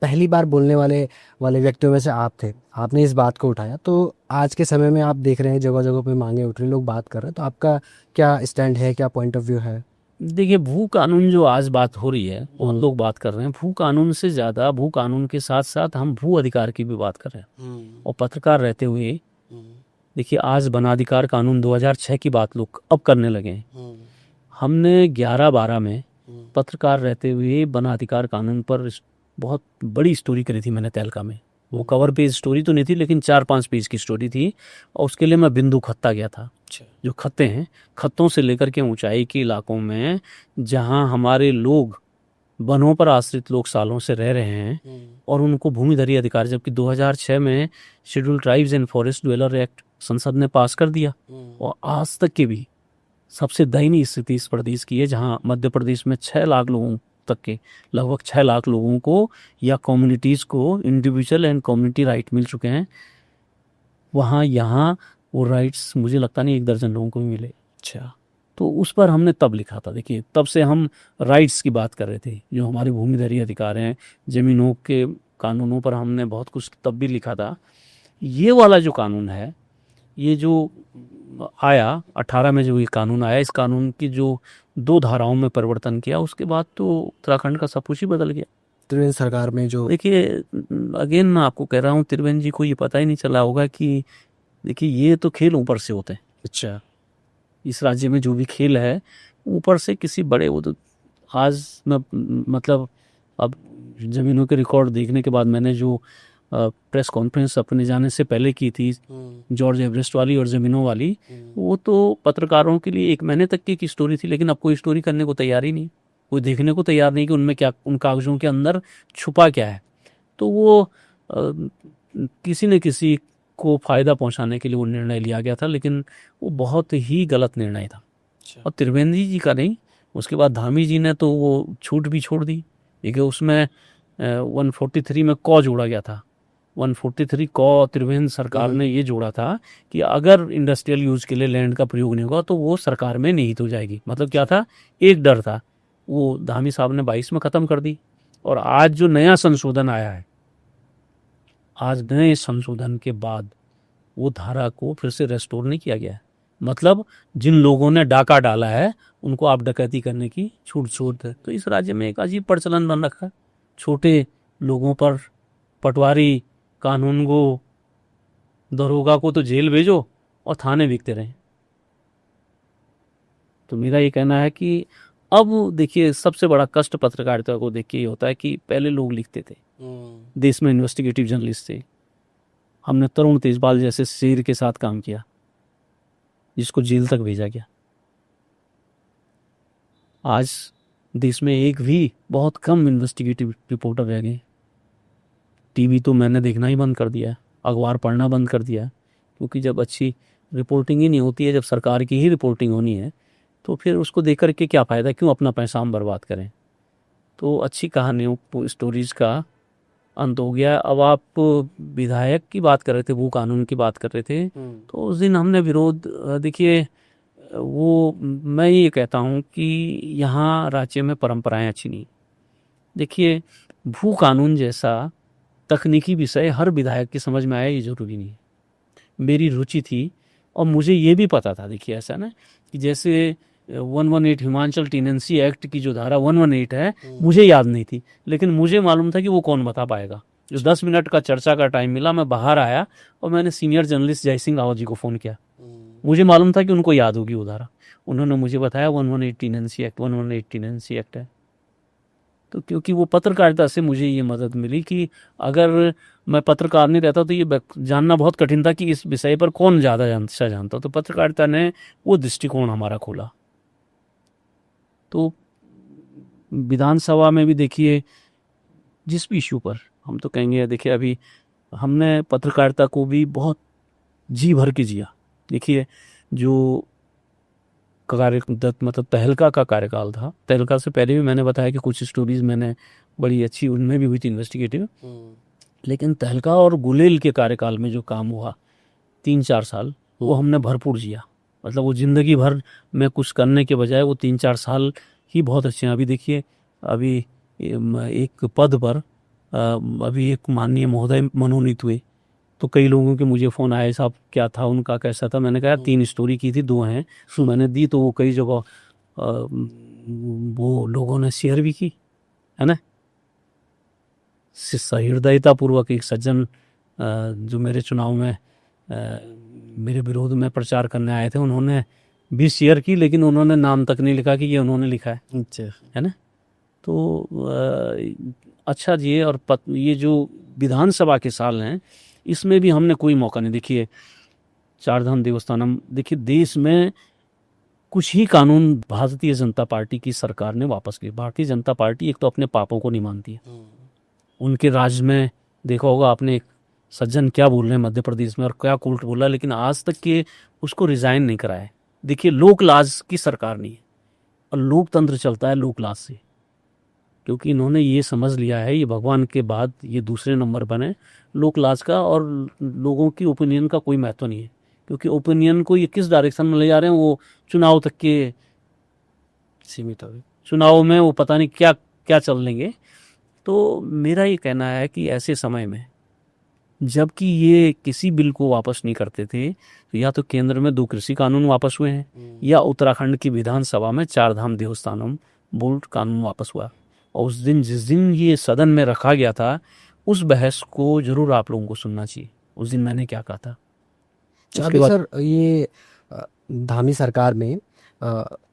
पहली बार बोलने वाले व्यक्तियों में से आप थे। आपने इस बात को उठाया, तो आज के समय में आप देख रहे हैं जगह जगह पे मांगे उठ रही, लोग बात कर रहे हैं, तो आपका क्या स्टैंड है, क्या पॉइंट ऑफ व्यू है? देखिए, भू कानून जो आज बात हो रही है वो लोग बात कर रहे हैं। भू कानून से ज़्यादा भू कानून के साथ साथ हम भू अधिकार की भी बात कर रहे हैं। और पत्रकार रहते हुए देखिए, आज वनाधिकार कानून 2006 की बात लोग अब करने लगे हैं। हमने 11-12 में पत्रकार रहते हुए वनाधिकार कानून पर बहुत बड़ी स्टोरी करी थी मैंने तहलका में। वो कवर पेज स्टोरी तो नहीं थी, लेकिन 4-5 पेज की स्टोरी थी। और उसके लिए मैं बिंदु खत्ता गया था। जो खत्ते हैं, खत्तों से लेकर के ऊंचाई के इलाकों में जहां हमारे लोग, वनों पर आश्रित लोग सालों से रह रहे हैं और उनको भूमिधरी अधिकार, जबकि 2006 में schedule tribes and forest dweller act संसद ने पास कर दिया। और आज तक की भी सबसे दयनीय स्थिति इस प्रदेश की है, जहां मध्य प्रदेश में 6 लाख लोगों तक के, लगभग 6 लाख लोगों को या कम्युनिटीज़ को इंडिविजुअल एंड कम्युनिटी राइट मिल चुके हैं। वहाँ यहाँ वो राइट्स मुझे लगता नहीं 1 दर्जन लोगों को भी मिले। अच्छा, तो उस पर हमने तब लिखा था। देखिए, तब से हम राइट्स की बात कर रहे थे, जो हमारे भूमिधरी अधिकार हैं, ज़मीनों के कानूनों पर हमने बहुत कुछ तब भी लिखा था। ये वाला जो कानून है, ये जो आया 18 में, जो ये कानून आया, इस कानून की जो 2 धाराओं में परिवर्तन किया, उसके बाद तो उत्तराखंड का सब कुछ ही बदल गया। त्रिवेंद्र सरकार में जो, देखिए अगेन मैं आपको कह रहा हूँ, त्रिवेंद्र जी को ये पता ही नहीं चला होगा कि देखिए ये तो खेल ऊपर से होते हैं। अच्छा, इस राज्य में जो भी खेल है ऊपर से किसी बड़े, वो तो आज मैं मतलब अब ज़मीनों के रिकॉर्ड देखने के बाद मैंने जो प्रेस कॉन्फ्रेंस अपने जाने से पहले की थी जॉर्ज एवरेस्ट वाली और ज़मीनों वाली, वो तो पत्रकारों के लिए 1 महीने तक की स्टोरी थी। लेकिन अब कोई स्टोरी करने को तैयार ही नहीं, कोई देखने को तैयार नहीं कि उनमें क्या, उन कागज़ों के अंदर छुपा क्या है। तो वो किसी न किसी को फ़ायदा पहुंचाने के लिए वो निर्णय लिया गया था, लेकिन वो बहुत ही गलत निर्णय था। और त्रिवेंद्र जी का नहीं, उसके बाद धामी जी ने तो वो छूट भी छोड़ दी। देखिए, उसमें 143 में कौ जोड़ा गया था। 143 कौ त्रिवेंद्र सरकार ने ये जोड़ा था कि अगर इंडस्ट्रियल यूज़ के लिए लैंड का प्रयोग नहीं होगा तो वो सरकार में निहित हो जाएगी। मतलब क्या था, एक डर था, वो धामी साहब ने 22 में ख़त्म कर दी। और आज जो नया संशोधन आया है, आज नए संशोधन के बाद वो धारा को फिर से रेस्टोर नहीं किया गया है। मतलब जिन लोगों ने डाका डाला है उनको आप डकैती करने की छूट छोड़ दे। तो इस राज्य में एक अजीब प्रचलन बन रखा है, छोटे लोगों पर पटवारी, कानूनगो, दरोगा को तो जेल भेजो और थाने बिकते रहे। तो मेरा ये कहना है कि अब देखिए सबसे बड़ा कष्ट पत्रकारिता को देख के ये होता है कि पहले लोग लिखते थे, देश में इन्वेस्टिगेटिव जर्नलिस्ट थे। हमने तरुण तेजपाल जैसे शेर के साथ काम किया जिसको जेल तक भेजा गया। आज देश में एक भी बहुत कम इन्वेस्टिगेटिव रिपोर्टर रह गए। टीवी तो मैंने देखना ही बंद कर दिया है, अखबार पढ़ना बंद कर दिया है, क्योंकि जब अच्छी रिपोर्टिंग ही नहीं होती है, जब सरकार की ही रिपोर्टिंग होनी है तो फिर उसको देख कर के क्या फ़ायदा, क्यों अपना पैसा हम बर्बाद करें। तो अच्छी कहानियों स्टोरीज का अंत हो गया। अब आप विधायक की बात कर रहे थे, वो कानून की बात कर रहे थे, तो उस दिन हमने विरोध देखिए वो मैं ये कहता हूँ कि यहाँ राज्य में परंपराएं अच्छी नहीं। देखिए भू कानून जैसा तकनीकी विषय हर विधायक की समझ में आया ये जरूरी नहीं है। मेरी रुचि थी और मुझे ये भी पता था, देखिए ऐसा ना कि जैसे 118 हिमाचल टेनेंसी एक्ट की जो धारा 118 है मुझे याद नहीं थी, लेकिन मुझे मालूम था कि वो कौन बता पाएगा। जो 10 मिनट का चर्चा का टाइम मिला, मैं बाहर आया और मैंने सीनियर जर्नलिस्ट जय सिंह रावत जी को फ़ोन किया। मुझे मालूम था कि उनको याद होगी वो धारा। उन्होंने मुझे बताया 118 टेनेंसी एक्ट 118 टेनेंसी एक्ट है। तो क्योंकि वो पत्रकारिता से मुझे ये मदद मिली कि अगर मैं पत्रकार नहीं रहता तो ये जानना बहुत कठिन था कि इस विषय पर कौन ज़्यादा जानता। तो पत्रकारिता ने वो दृष्टिकोण हमारा खोला। तो विधानसभा में भी देखिए जिस भी इशू पर हम तो कहेंगे, देखिए अभी हमने पत्रकारिता को भी बहुत जी भर के जिया। देखिए जो मतलब तहलका का कार्यकाल था, तहलका से पहले भी मैंने बताया कि कुछ स्टोरीज मैंने बड़ी अच्छी उनमें भी हुई थी इन्वेस्टिगेटिव, लेकिन तहलका और गुलेल के कार्यकाल में जो काम हुआ 3-4 साल, वो हमने भरपूर जिया। मतलब वो ज़िंदगी भर में कुछ करने के बजाय वो 3-4 साल ही बहुत अच्छे हैं। अभी देखिए अभी एक पद पर अभी एक माननीय महोदय मनोनीत हुए, तो कई लोगों के मुझे फ़ोन आए, साहब क्या था उनका, कैसा था। मैंने कहा 3 स्टोरी की थी, 2 हैं, सो मैंने दी तो वो कई जगह वो लोगों ने शेयर भी की, है ना। सहृदयतापूर्वक एक सज्जन जो मेरे चुनाव में मेरे विरोध में प्रचार करने आए थे, उन्होंने भी शेयर की, लेकिन उन्होंने नाम तक नहीं लिखा कि ये उन्होंने लिखा है। अच्छा, है ना। तो अच्छा जी। और ये जो विधानसभा के साल हैं इसमें भी हमने कोई मौका नहीं। देखिए चारधाम देवस्थानम, देखिए देश में कुछ ही कानून भारतीय जनता पार्टी की सरकार ने वापस लिए। भारतीय जनता पार्टी एक तो अपने पापों को नहीं मानती है। उनके राज्य में देखा होगा आपने, एक सज्जन क्या बोल रहे हैं मध्य प्रदेश में और क्या उल्ट बोला, लेकिन आज तक के उसको रिजाइन नहीं कराया। देखिए लोक लाज की सरकार नहीं है और लोकतंत्र चलता है लोक लाज से, क्योंकि इन्होंने ये समझ लिया है, ये भगवान के बाद ये दूसरे नंबर पर है लोक लाज का, और लोगों की ओपिनियन का कोई महत्व नहीं है, क्योंकि ओपिनियन को ये किस डायरेक्शन में ले जा रहे हैं वो चुनाव तक के सीमित हो गए। चुनाव में वो पता नहीं क्या क्या चल लेंगे। तो मेरा ये कहना है कि ऐसे समय में जबकि ये किसी बिल को वापस नहीं करते थे, तो या तो केंद्र में 2 कृषि कानून वापस हुए हैं, या उत्तराखंड की विधानसभा में चारधाम देवस्थानम बोर्ड कानून वापस हुआ। और उस दिन जिस दिन ये सदन में रखा गया था, उस बहस को जरूर आप लोगों को सुनना चाहिए। उस दिन मैंने क्या कहा था। चाबी सर, ये धामी सरकार में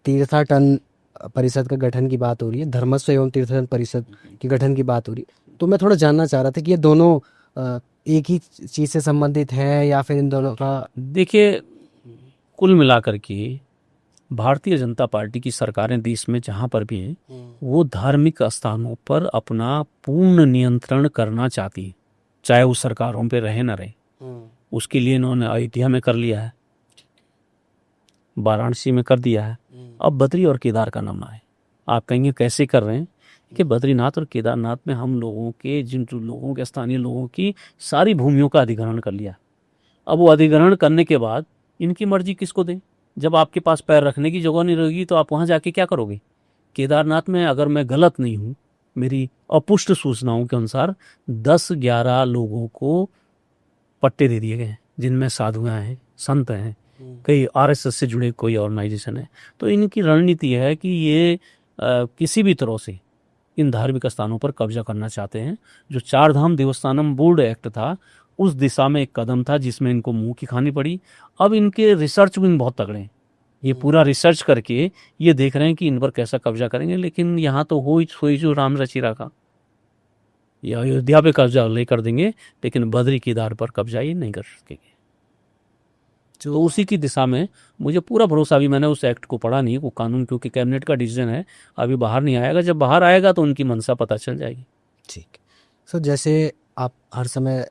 तीर्थाटन परिषद का गठन की बात हो रही है, धर्मस्व एवं तीर्थाटन परिषद के गठन की बात हो रही है। तो मैं थोड़ा जानना चाह रहा था कि ये दोनों एक ही चीज से संबंधित है या फिर इन दोनों का। देखिए कुल मिलाकर के भारतीय जनता पार्टी की सरकारें देश में जहां पर भी हैं, वो धार्मिक स्थानों पर अपना पूर्ण नियंत्रण करना चाहती है, चाहे वो सरकारों पे रहे ना रहे। उसके लिए इन्होंने अयोध्या में कर लिया है, वाराणसी में कर दिया है, अब बद्री और केदार का नाम है। आप कहेंगे कैसे कर रहे हैं कि बद्रीनाथ और केदारनाथ में हम लोगों के जिन लोगों के स्थानीय लोगों की सारी भूमियों का अधिग्रहण कर लिया। अब वो अधिग्रहण करने के बाद इनकी मर्जी किसको दें। जब आपके पास पैर रखने की जगह नहीं रहेगी तो आप वहाँ जाके क्या करोगे। केदारनाथ में अगर मैं गलत नहीं हूँ, मेरी अपुष्ट सूचनाओं के अनुसार 10-11 लोगों को पट्टे दे दिए गए हैं, जिनमें साधुआं हैं, संत हैं, कई आरएसएस से जुड़े कोई ऑर्गेनाइजेशन है। तो इनकी रणनीति है कि ये किसी भी तरह से इन धार्मिक स्थानों पर कब्जा करना चाहते हैं। जो चार धाम देवस्थानम बोर्ड एक्ट था उस दिशा में एक कदम था जिसमें इनको मुंह की खानी पड़ी। अब इनके रिसर्च विंग बहुत तगड़े हैं, ये पूरा रिसर्च करके ये देख रहे हैं कि इन पर कैसा कब्जा करेंगे। लेकिन यहाँ तो हो ही सोई जो राम रचि रखा, ये अयोध्या पे कब्जा ले कर देंगे लेकिन बद्री केदार पर कब्जा ये नहीं कर सकेंगे। तो उसी की दिशा में मुझे पूरा भरोसा, अभी मैंने उस एक्ट को पढ़ा नहीं, वो कानून क्योंकि कैबिनेट का डिसीजन है, अभी बाहर नहीं आएगा। जब बाहर आएगा तो उनकी मंशा पता चल जाएगी। ठीक। सो जैसे आप हर समय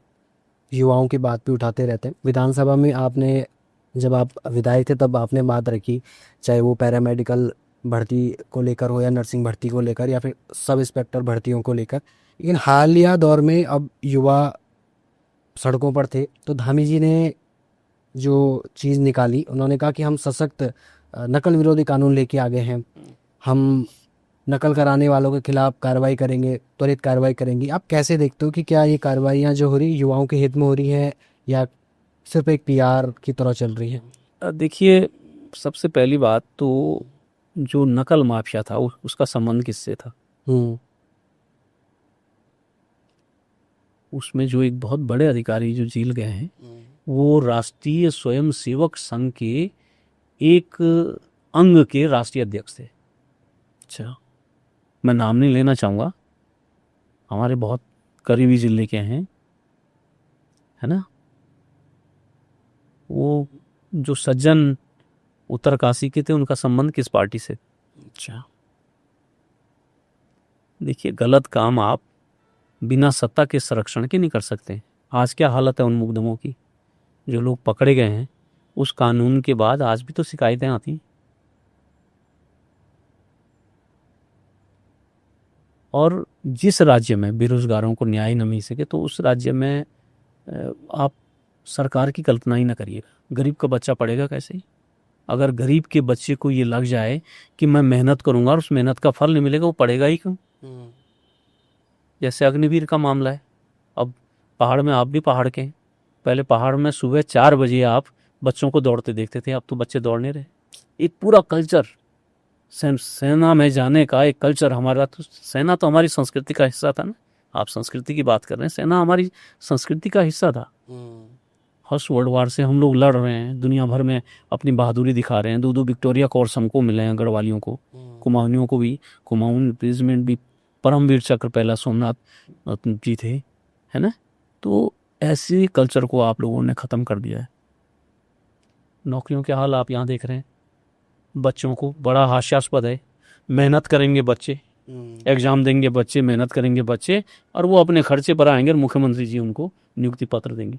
युवाओं की बात भी उठाते रहते हैं, विधानसभा में आपने जब आप विधायक थे तब आपने बात रखी, चाहे वो पैरामेडिकल भर्ती को लेकर हो या नर्सिंग भर्ती को लेकर या फिर सब इंस्पेक्टर भर्तियों को लेकर। लेकिन हालिया दौर में अब युवा सड़कों पर थे तो धामी जी ने जो चीज़ निकाली, उन्होंने कहा कि हम सशक्त नकल विरोधी कानून लेके आ गए हैं, हम नकल कराने वालों के खिलाफ कार्रवाई करेंगे, त्वरित कार्रवाई करेंगे। आप कैसे देखते हो कि क्या ये कार्रवाइयाँ जो हो रही युवाओं के हित में हो रही हैं या सिर्फ एक पीआर की तरह चल रही है? देखिए, सबसे पहली बात तो जो नकल माफिया था उसका संबंध किससे था? उसमें जो एक बहुत बड़े अधिकारी जो जेल गए हैं वो राष्ट्रीय स्वयंसेवक संघ के एक अंग के राष्ट्रीय अध्यक्ष थे। अच्छा, मैं नाम नहीं लेना चाहूँगा, हमारे बहुत करीबी जिले के हैं, है ना। वो जो सज्जन उत्तरकाशी के थे उनका संबंध किस पार्टी से? अच्छा, देखिए, गलत काम आप बिना सत्ता के संरक्षण के नहीं कर सकते। आज क्या हालत है उन मुकदमों की, जो लोग पकड़े गए हैं उस कानून के बाद आज भी तो शिकायतें आती हैं। और जिस राज्य में बेरोजगारों को न्याय न मिल सके तो उस राज्य में आप सरकार की कल्पना ही ना करिएगा। गरीब का बच्चा पढ़ेगा कैसे? अगर गरीब के बच्चे को ये लग जाए कि मैं मेहनत करूंगा और उस मेहनत का फल नहीं मिलेगा, वो पढ़ेगा ही क्यों? जैसे अग्निवीर का मामला है। अब पहाड़ में, आप भी पहाड़ के हैं, पहले पहाड़ में सुबह 4 बजे आप बच्चों को दौड़ते देखते थे, अब तो बच्चे दौड़ नहीं रहे। एक पूरा कल्चर, सेना में जाने का एक कल्चर हमारा, तो सेना तो हमारी संस्कृति का हिस्सा था ना। आप संस्कृति की बात कर रहे हैं, सेना हमारी संस्कृति का हिस्सा था। फर्स्ट वर्ल्ड वार से हम लोग लड़ रहे हैं, दुनिया भर में अपनी बहादुरी दिखा रहे हैं। 2 विक्टोरिया कोर्स हमको मिले हैं, गढ़वालियों को, कुमाऊनियों को भी, कुमाऊन रेजिमेंट भी, परमवीर चक्र पहला सोमनाथ जी थे, है ना। तो ऐसे कल्चर को आप लोगों ने ख़त्म कर दिया है। नौकरियों के हाल आप यहाँ देख रहे हैं, बच्चों को बड़ा हास्यास्पद है। मेहनत करेंगे बच्चे, एग्जाम देंगे बच्चे, मेहनत करेंगे बच्चे, और वो अपने खर्चे पर आएंगे और मुख्यमंत्री जी उनको नियुक्ति पत्र देंगे।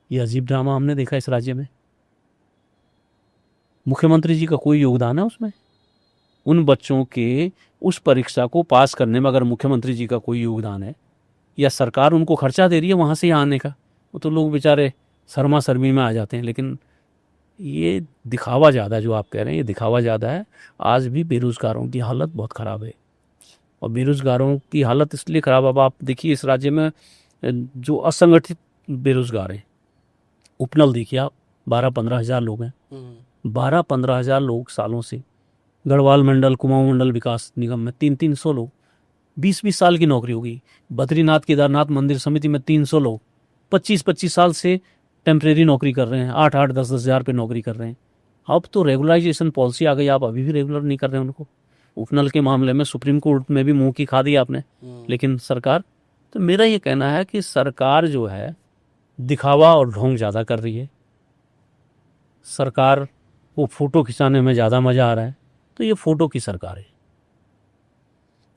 ये अजीब ड्रामा हमने देखा इस राज्य में। मुख्यमंत्री जी का कोई योगदान है उसमें? उन बच्चों के उस परीक्षा को पास करने में अगर मुख्यमंत्री जी का कोई योगदान है या सरकार उनको खर्चा दे रही है वहाँ से यहाँ आने का, वो तो लोग बेचारे शर्मा शर्मी में आ जाते हैं। लेकिन ये दिखावा ज़्यादा, जो आप कह रहे हैं, ये दिखावा ज़्यादा है। आज भी बेरोज़गारों की हालत बहुत ख़राब है, और बेरोज़गारों की हालत इसलिए ख़राब, अब आप देखिए इस राज्य में जो असंगठित बेरोज़गार हैं, उपनल देखिए आप, 12-15 हज़ार लोग हैं। 12-15 हज़ार लोग सालों से गढ़वाल मंडल, कुमाऊं मंडल विकास निगम में 300 लोग, 20-20 साल की नौकरी होगी। बद्रीनाथ केदारनाथ मंदिर समिति में 300 लोग 25-25 साल से टेम्परेरी नौकरी कर रहे हैं, 8-8, 10-10 हज़ार पे नौकरी कर रहे हैं। अब तो रेगुलराइजेशन पॉलिसी आ गई, आप अभी भी रेगुलर नहीं कर रहे हैं उनको। उपनल के मामले में सुप्रीम कोर्ट में भी मुंह की खा दी आपने, लेकिन सरकार, तो मेरा ये कहना है कि सरकार जो है दिखावा और ढोंग ज़्यादा कर रही है। सरकार को फ़ोटो खिंचाने में ज़्यादा मज़ा आ रहा है, तो ये फ़ोटो की सरकार है।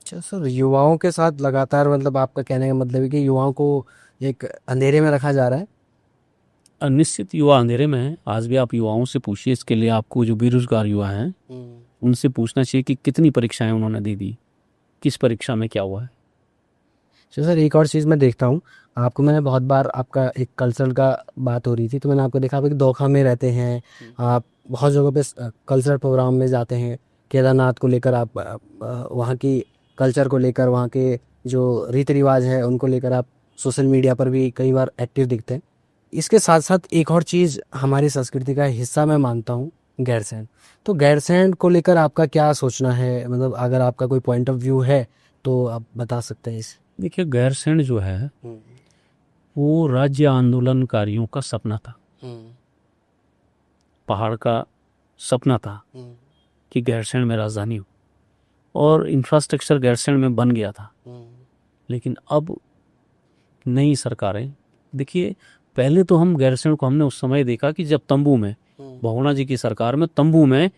अच्छा सर, युवाओं के साथ लगातार, मतलब आपका कहने का मतलब है कि युवाओं को एक अंधेरे में रखा जा रहा है? निश्चित युवा अंधेरे में है। आज भी आप युवाओं से पूछिए, इसके लिए आपको जो बेरोजगार युवा हैं उनसे पूछना चाहिए कि कितनी परीक्षाएं उन्होंने दे दी, किस परीक्षा में क्या हुआ है। अच्छा सर, एक और चीज़ मैं देखता हूँ आपको, मैंने बहुत बार, आपका एक कल्चर का बात हो रही थी तो मैंने आपको देखा, आप एक दोखा में रहते हैं, आप बहुत जगहों पे कल्चरल प्रोग्राम में जाते हैं, केदारनाथ को लेकर आप वहाँ की कल्चर को लेकर, वहाँ के जो रीति रिवाज है उनको लेकर आप सोशल मीडिया पर भी कई बार एक्टिव दिखते हैं। इसके साथ साथ एक और चीज़ हमारी संस्कृति का हिस्सा मैं मानता हूँ, गैरसैंण। तो गैरसैंण को लेकर आपका क्या सोचना है, मतलब अगर आपका कोई पॉइंट ऑफ व्यू है तो आप बता सकते हैं इस। देखिए, गैरसैंण जो है वो राज्य आंदोलनकारियों का सपना था, पहाड़ का सपना था कि गैरसैंण में राजधानी हो, और इंफ्रास्ट्रक्चर गैरसैंण में बन गया था। लेकिन अब नई सरकारें, देखिए पहले तो हम गैरसैंण को हमने उस समय देखा कि जब तंबू में, बहुगुणा जी की सरकार में तंबू में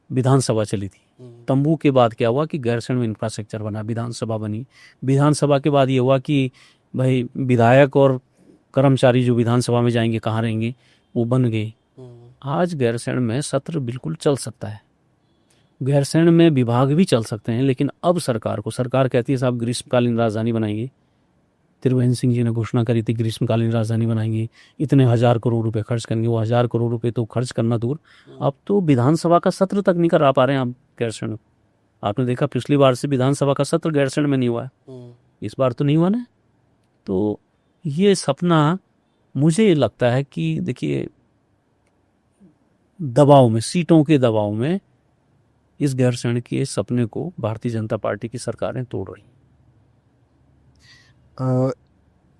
विधानसभा चली थी। तंबू के बाद क्या हुआ कि गैरसैंण में इंफ्रास्ट्रक्चर बना, विधानसभा बनी। विधानसभा के बाद ये हुआ कि भाई विधायक और कर्मचारी जो विधानसभा में जाएंगे कहाँ रहेंगे, वो बन गए। आज गैरसैंण में सत्र बिल्कुल चल सकता है, गैरसैंण में विभाग भी चल सकते हैं। लेकिन अब सरकार कहती है साहब ग्रीष्मकालीन राजधानी बनाएंगे। त्रिवेंद्र सिंह जी ने घोषणा करी थी ग्रीष्मकालीन राजधानी बनाएंगे, इतने 1000 करोड़ रुपए खर्च करेंगे। वो 1000 करोड़ रुपए तो खर्च करना दूर, अब तो विधानसभा का सत्र तक नहीं करा पा रहे हैं आप गैरसैंण में। आपने देखा पिछली बार से विधानसभा का सत्र गैरसैंण में नहीं हुआ है, इस बार तो नहीं हुआ ना। तो ये सपना, मुझे लगता है कि देखिए दबाव में, सीटों के दबाव में इस गैरसैंण के सपने को भारतीय जनता पार्टी की सरकारें तोड़ रही।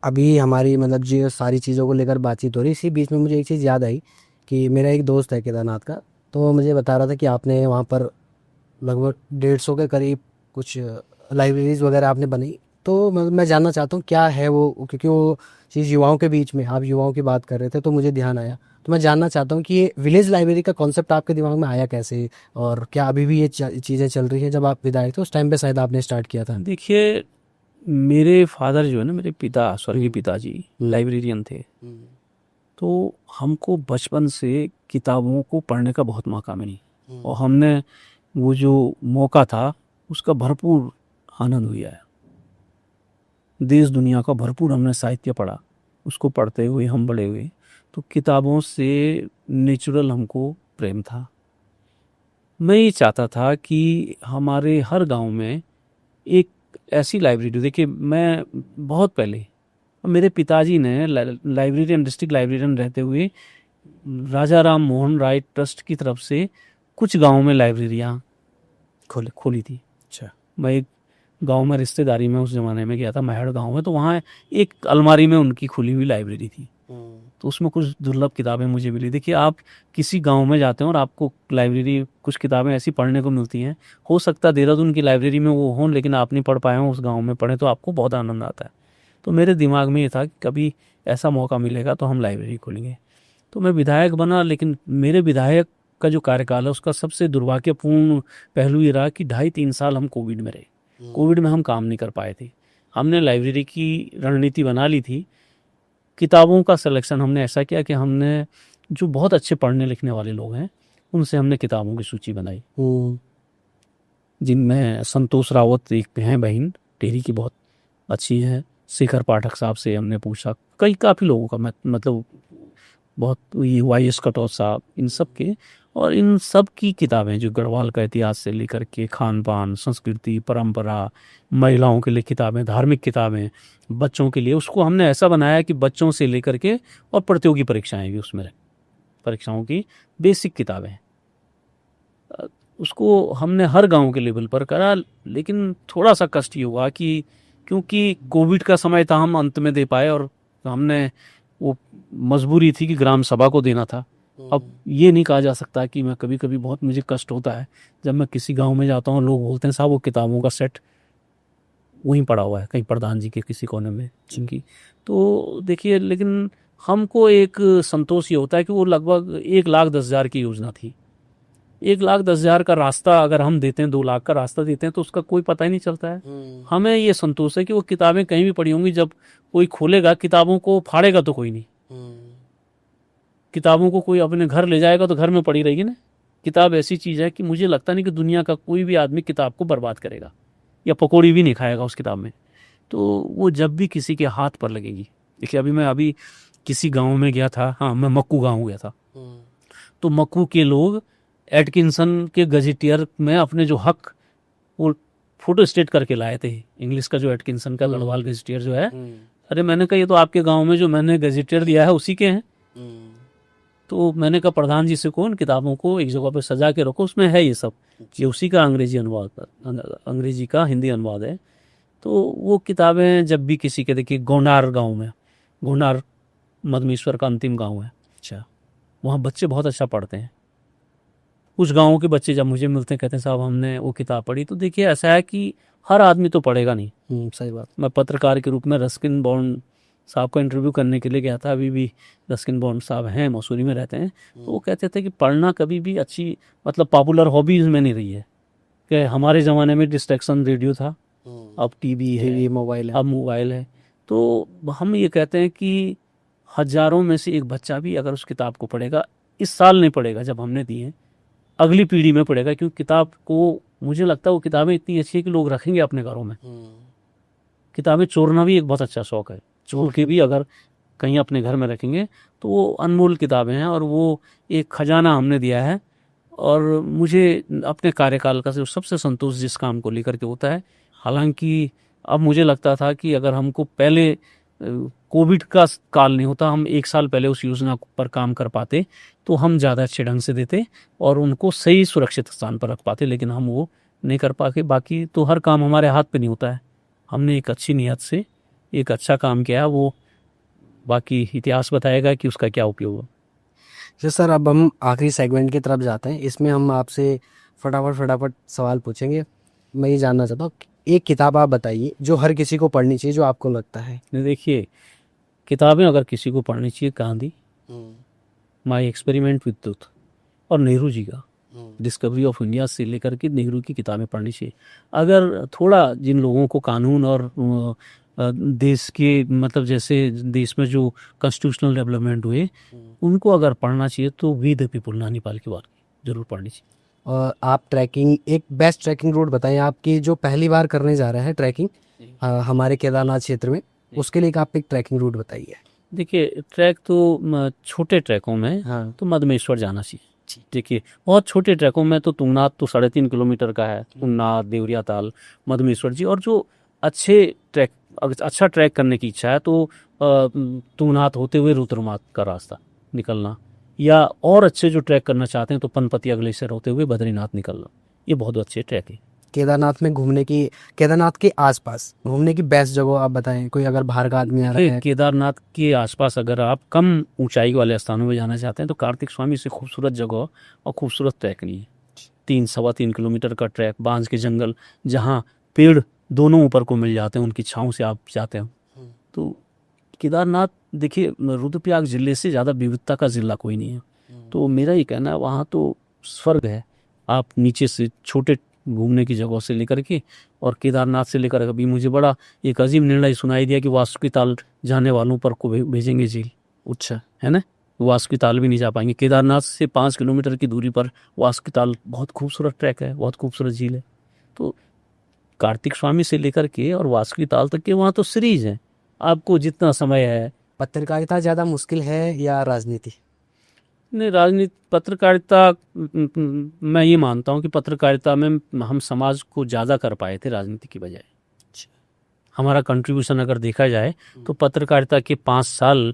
अभी हमारी मतलब जो सारी चीज़ों को लेकर बातचीत हो रही, इसी बीच में मुझे एक चीज़ याद आई कि मेरा एक दोस्त है केदारनाथ का, तो वो मुझे बता रहा था कि आपने वहाँ पर लगभग 150 के करीब कुछ लाइब्रेरीज वगैरह आपने बनाई। तो मैं जानना चाहता हूँ क्या है वो, क्योंकि वो चीज़ युवाओं के बीच में, आप युवाओं की बात कर रहे थे तो मुझे ध्यान आया। तो मैं जानना चाहता हूँ कि ये विलेज लाइब्रेरी का कॉन्सेप्ट आपके दिमाग में आया कैसे, और क्या अभी भी ये चीज़ें चल रही हैं? जब आप विधायक थे उस टाइम पे शायद आपने स्टार्ट किया था। देखिए, मेरे फादर जो है ना, मेरे पिता, स्वर्गीय पिताजी लाइब्रेरियन थे। तो हमको बचपन से किताबों को पढ़ने का बहुत मौका मिला, और हमने वो जो मौका था उसका भरपूर आनंद लिया है। देश दुनिया का भरपूर हमने साहित्य पढ़ा, उसको पढ़ते हुए हम बड़े हुए। तो किताबों से नेचुरल हमको प्रेम था। मैं ये चाहता था कि हमारे हर गांव में एक ऐसी लाइब्रेरी, देखिए मैं बहुत पहले, मेरे पिताजी ने लाइब्रेरियन, डिस्ट्रिक्ट लाइब्रेरियन रहते हुए राजा राम मोहन राय ट्रस्ट की तरफ से कुछ गांवों में लाइब्रेरियाँ खोली थी। अच्छा। मैं एक गांव में रिश्तेदारी में उस ज़माने में गया था, महड़ गांव में, तो वहाँ एक अलमारी में उनकी खुली हुई लाइब्रेरी थी। तो उसमें कुछ दुर्लभ किताबें मुझे मिली। देखिए, आप किसी गांव में जाते हैं और आपको लाइब्रेरी, कुछ किताबें ऐसी पढ़ने को मिलती हैं, हो सकता है देहरादून की लाइब्रेरी में वो हों, लेकिन आप नहीं पढ़ पाए हों, उस गांव में पढ़ें, तो आपको बहुत आनंद आता है। तो मेरे दिमाग में ये था कि कभी ऐसा मौका मिलेगा तो हम लाइब्रेरी खोलेंगे। तो मैं विधायक बना, लेकिन मेरे विधायक का जो कार्यकाल है उसका सबसे दुर्भाग्यपूर्ण पहलू ये रहा कि 2.5-3 साल हम कोविड में रहे। कोविड में हम काम नहीं कर पाए थे। हमने लाइब्रेरी की रणनीति बना ली थी, किताबों का सिलेक्शन हमने ऐसा किया कि हमने जो बहुत अच्छे पढ़ने लिखने वाले लोग हैं उनसे हमने किताबों की सूची बनाई, जिनमें संतोष रावत एक हैं बहन, टेरी की बहुत अच्छी है। शेखर पाठक साहब से हमने पूछा, काफ़ी लोगों का, मतलब बहुत, ये वाई.एस. कटौत साहब, इन सब के, और इन सब की किताबें जो गढ़वाल का इतिहास से लेकर के खान पान, संस्कृति, परंपरा, महिलाओं के लिए किताबें, धार्मिक किताबें, बच्चों के लिए, उसको हमने ऐसा बनाया कि बच्चों से लेकर के और प्रतियोगी परीक्षाएं भी उसमें, परीक्षाओं की बेसिक किताबें, उसको हमने हर गांव के लेवल पर करा। लेकिन थोड़ा सा कष्ट ये हुआ कि क्योंकि कोविड का समय था, हम अंत में दे पाए, और हमने वो मजबूरी थी कि ग्राम सभा को देना था। अब ये नहीं कहा जा सकता कि मैं कभी कभी बहुत मुझे कष्ट होता है जब मैं किसी गांव में जाता हूँ, लोग बोलते हैं साहब वो किताबों का सेट वहीं पड़ा हुआ है कहीं प्रधान जी के किसी कोने में जिनकी। तो देखिए, लेकिन हमको एक संतोष ये होता है कि वो लगभग 1,10,000 की योजना थी। 1,10,000 का रास्ता अगर हम देते हैं, 2 लाख का रास्ता देते हैं, तो उसका कोई पता ही नहीं चलता है। हमें ये संतोष है कि वो किताबें कहीं भी पड़ी होंगी, जब कोई खोलेगा किताबों को फाड़ेगा तो कोई नहीं, किताबों को कोई अपने घर ले जाएगा तो घर में पड़ी रहेगी ना। किताब ऐसी चीज़ है कि मुझे लगता नहीं कि दुनिया का कोई भी आदमी किताब को बर्बाद करेगा या पकौड़ी भी नहीं खाएगा उस किताब में। तो वो जब भी किसी के हाथ पर लगेगी, देखिए अभी किसी गांव में गया था, हाँ मैं मक्कू गांव गया था, तो मक्कू के लोग एटकिंसन के गजेटियर में अपने जो हक वो फोटो स्टेट करके लाए थे। इंग्लिश का जो एटकिंसन का गढ़वाल गजेटियर जो है, अरे मैंने कहा ये तो आपके गांव में जो मैंने गजेटियर दिया है उसी के हैं। तो मैंने कहा प्रधान जी से कौन किताबों को एक जगह पे सजा के रखो, उसमें है ये सब, ये उसी का अंग्रेजी अनुवाद, अंग्रेजी का हिंदी अनुवाद है। तो वो किताबें जब भी किसी के, देखिए गोनार गांव में, गोनार मधमेश्वर का अंतिम गांव है, अच्छा। वहाँ बच्चे बहुत अच्छा पढ़ते हैं। कुछ गांवों के बच्चे जब मुझे मिलते हैं कहते हैं साहब हमने वो किताब पढ़ी। तो देखिए ऐसा है कि हर आदमी तो पढ़ेगा नहीं। सही बात। मैं पत्रकार के रूप में रस्किन बॉन्ड साहब का इंटरव्यू करने के लिए गया था, अभी भी रस्किन बॉन्ड साहब हैं, मसूरी में रहते हैं। तो वो कहते थे कि पढ़ना कभी भी अच्छी, मतलब पॉपुलर हॉबीज में नहीं रही है। कि हमारे ज़माने में डिस्ट्रैक्शन रेडियो था, अब टीवी है, टीवी, मोबाइल है। अब मोबाइल है। तो हम ये कहते हैं कि हजारों में से एक बच्चा भी अगर उस किताब को पढ़ेगा, इस साल नहीं पढ़ेगा जब हमने दी है, अगली पीढ़ी में पढ़ेगा। क्योंकि किताब को, मुझे लगता है वो किताबें इतनी अच्छी है कि लोग रखेंगे अपने घरों में। किताबें चोरना भी एक बहुत अच्छा शौक है, चोर के भी अगर कहीं अपने घर में रखेंगे तो वो अनमोल किताबें हैं और वो एक खजाना हमने दिया है। और मुझे अपने कार्यकाल का जो सबसे संतोष जिस काम को लेकर के होता है, हालांकि अब मुझे लगता था कि अगर हमको पहले कोविड का काल नहीं होता, हम एक साल पहले उस योजना पर काम कर पाते तो हम ज़्यादा अच्छे ढंग से देते और उनको सही सुरक्षित स्थान पर रख पाते, लेकिन हम वो नहीं कर पाते। बाकी तो हर काम हमारे हाथ पे नहीं होता है, हमने एक अच्छी नीयत से एक अच्छा काम किया, वो बाकी इतिहास बताएगा कि उसका क्या उपयोग हो। जी सर, अब हम आखिरी सेगमेंट की तरफ जाते हैं। इसमें हम आपसे फटाफट सवाल पूछेंगे। मैं ये जानना चाहता हूँ, एक किताब आप बताइए जो हर किसी को पढ़नी चाहिए, जो आपको लगता है। देखिए किताबें अगर किसी को पढ़नी चाहिए, Gandhi, my experiment with truth और नेहरू जी का डिस्कवरी ऑफ इंडिया से लेकर के नेहरू की किताबें पढ़नी चाहिए। अगर थोड़ा जिन लोगों को कानून और देश के, मतलब जैसे देश में जो कॉन्स्टिट्यूशनल डेवलपमेंट हुए उनको अगर पढ़ना चाहिए तो वी द पीपुल नानी पाल की बात जरूर पढ़नी चाहिए। और आप ट्रैकिंग, एक बेस्ट ट्रैकिंग रूट बताएं आपकी, जो पहली बार करने जा रहे हैं ट्रैकिंग हमारे केदारनाथ क्षेत्र में, उसके लिए आप एक ट्रैकिंग रूट बताइए। देखिए ट्रैक तो छोटे ट्रैकों में हाँ। तो मधमेश्वर जाना चाहिए। देखिए बहुत छोटे ट्रैकों में तो तुंगनाथ तो 3.5 किलोमीटर का है, तुंगनाथ, देवरिया ताल, मधमेश्वर जी। और जो अच्छे ट्रैक, अच्छा ट्रैक करने की इच्छा है तो तुंगनाथ होते हुए रुद्रनाथ का रास्ता निकलना, या और अच्छे जो ट्रैक करना चाहते हैं तो पनपतिया ग्लेशियर होते हुए बद्रीनाथ निकलना, ये बहुत अच्छे ट्रैक है। केदारनाथ में घूमने की, केदारनाथ के आसपास घूमने की बेस्ट जगह आप बताएं, कोई अगर बाहर का आदमी आ रहा है। केदारनाथ के आसपास अगर आप कम ऊंचाई वाले स्थानों में जाना चाहते हैं तो कार्तिक स्वामी से खूबसूरत जगह और खूबसूरत ट्रैक नहीं है। 3-3.25 किलोमीटर का ट्रैक, बांस के जंगल, जहाँ पेड़ दोनों ऊपर को मिल जाते हैं, उनकी छाँव से आप जाते हैं। तो केदारनाथ देखिए रुद्रप्रयाग जिले से ज़्यादा विविधता का जिला कोई नहीं है। तो मेरा ये कहना है वहाँ तो स्वर्ग है। आप नीचे से छोटे घूमने की जगह से लेकर के और केदारनाथ से लेकर, अभी मुझे बड़ा एक अजीब निर्णय सुनाई दिया कि वासुकी ताल जाने वालों पर को भेजेंगे जेल। अच्छा है ना, वासुकी ताल भी नहीं जा पाएंगे। केदारनाथ से 5 किलोमीटर की दूरी पर वासुकी ताल बहुत खूबसूरत ट्रैक है, बहुत खूबसूरत झील है। तो कार्तिक स्वामी से लेकर के और वासुकी ताल तक के वहाँ तो सीरीज है, आपको जितना समय है। पत्रकारिता ज़्यादा मुश्किल है या राजनीति? नहीं, राजनीति, पत्रकारिता, मैं ये मानता हूँ कि पत्रकारिता में हम समाज को ज़्यादा कर पाए थे राजनीति की बजाय। हमारा कंट्रीब्यूशन अगर देखा जाए तो पत्रकारिता के 5 साल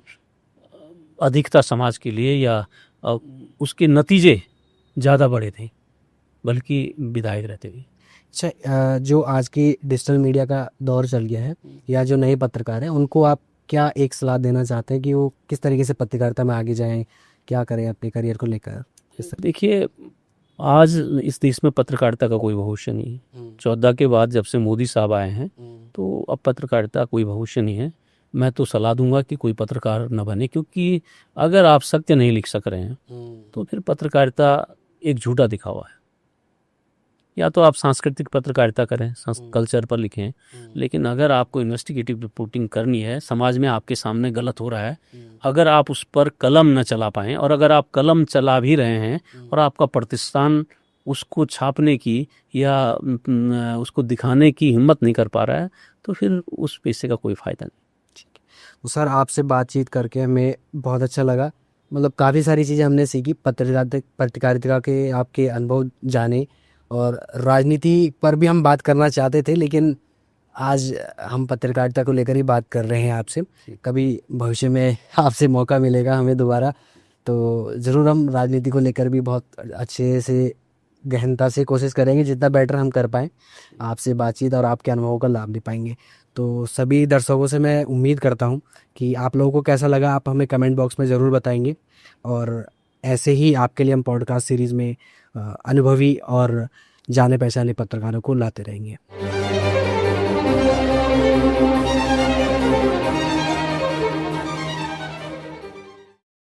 अधिकता समाज के लिए, या उसके नतीजे ज़्यादा बड़े थे बल्कि विधायक रहते हुए। अच्छा, जो आज की डिजिटल मीडिया का दौर चल गया है, या जो नए पत्रकार हैं, उनको आप क्या एक सलाह देना चाहते हैं कि वो किस तरीके से पत्रकारिता में आगे जाएं, क्या करें अपने करियर को लेकर? देखिए आज इस देश में पत्रकारिता का कोई भविष्य नहीं है। 14 के बाद जब से मोदी साहब आए हैं तो अब पत्रकारिता कोई भविष्य नहीं है। मैं तो सलाह दूंगा कि कोई पत्रकार न बने, क्योंकि अगर आप सत्य नहीं लिख सक रहे हैं तो फिर पत्रकारिता एक झूठा दिखावा है। या तो आप सांस्कृतिक पत्रकारिता करें, कल्चर पर लिखें, लेकिन अगर आपको इन्वेस्टिगेटिव रिपोर्टिंग करनी है, समाज में आपके सामने गलत हो रहा है, अगर आप उस पर कलम न चला पाएं, और अगर आप कलम चला भी रहे हैं और आपका प्रतिष्ठान उसको छापने की या उसको दिखाने की हिम्मत नहीं कर पा रहा है, तो फिर उस पैसे का कोई फ़ायदा नहीं। तो सर, आपसे बातचीत करके हमें बहुत अच्छा लगा। मतलब काफ़ी सारी चीज़ें हमने सीखी, पत्रकारिता के आपके अनुभव जाने, और राजनीति पर भी हम बात करना चाहते थे, लेकिन आज हम पत्रकारिता को लेकर ही बात कर रहे हैं आपसे। कभी भविष्य में आपसे मौका मिलेगा हमें दोबारा, तो ज़रूर हम राजनीति को लेकर भी बहुत अच्छे से गहनता से कोशिश करेंगे, जितना बेटर हम कर पाएँ आपसे बातचीत और आपके अनुभवों का लाभ ले पाएंगे। तो सभी दर्शकों से मैं उम्मीद करता हूँ कि आप लोगों को कैसा लगा, आप हमें कमेंट बॉक्स में ज़रूर बताएंगे। और ऐसे ही आपके लिए हम पॉडकास्ट सीरीज़ में अनुभवी और जाने पहचाने पत्रकारों को लाते रहेंगे।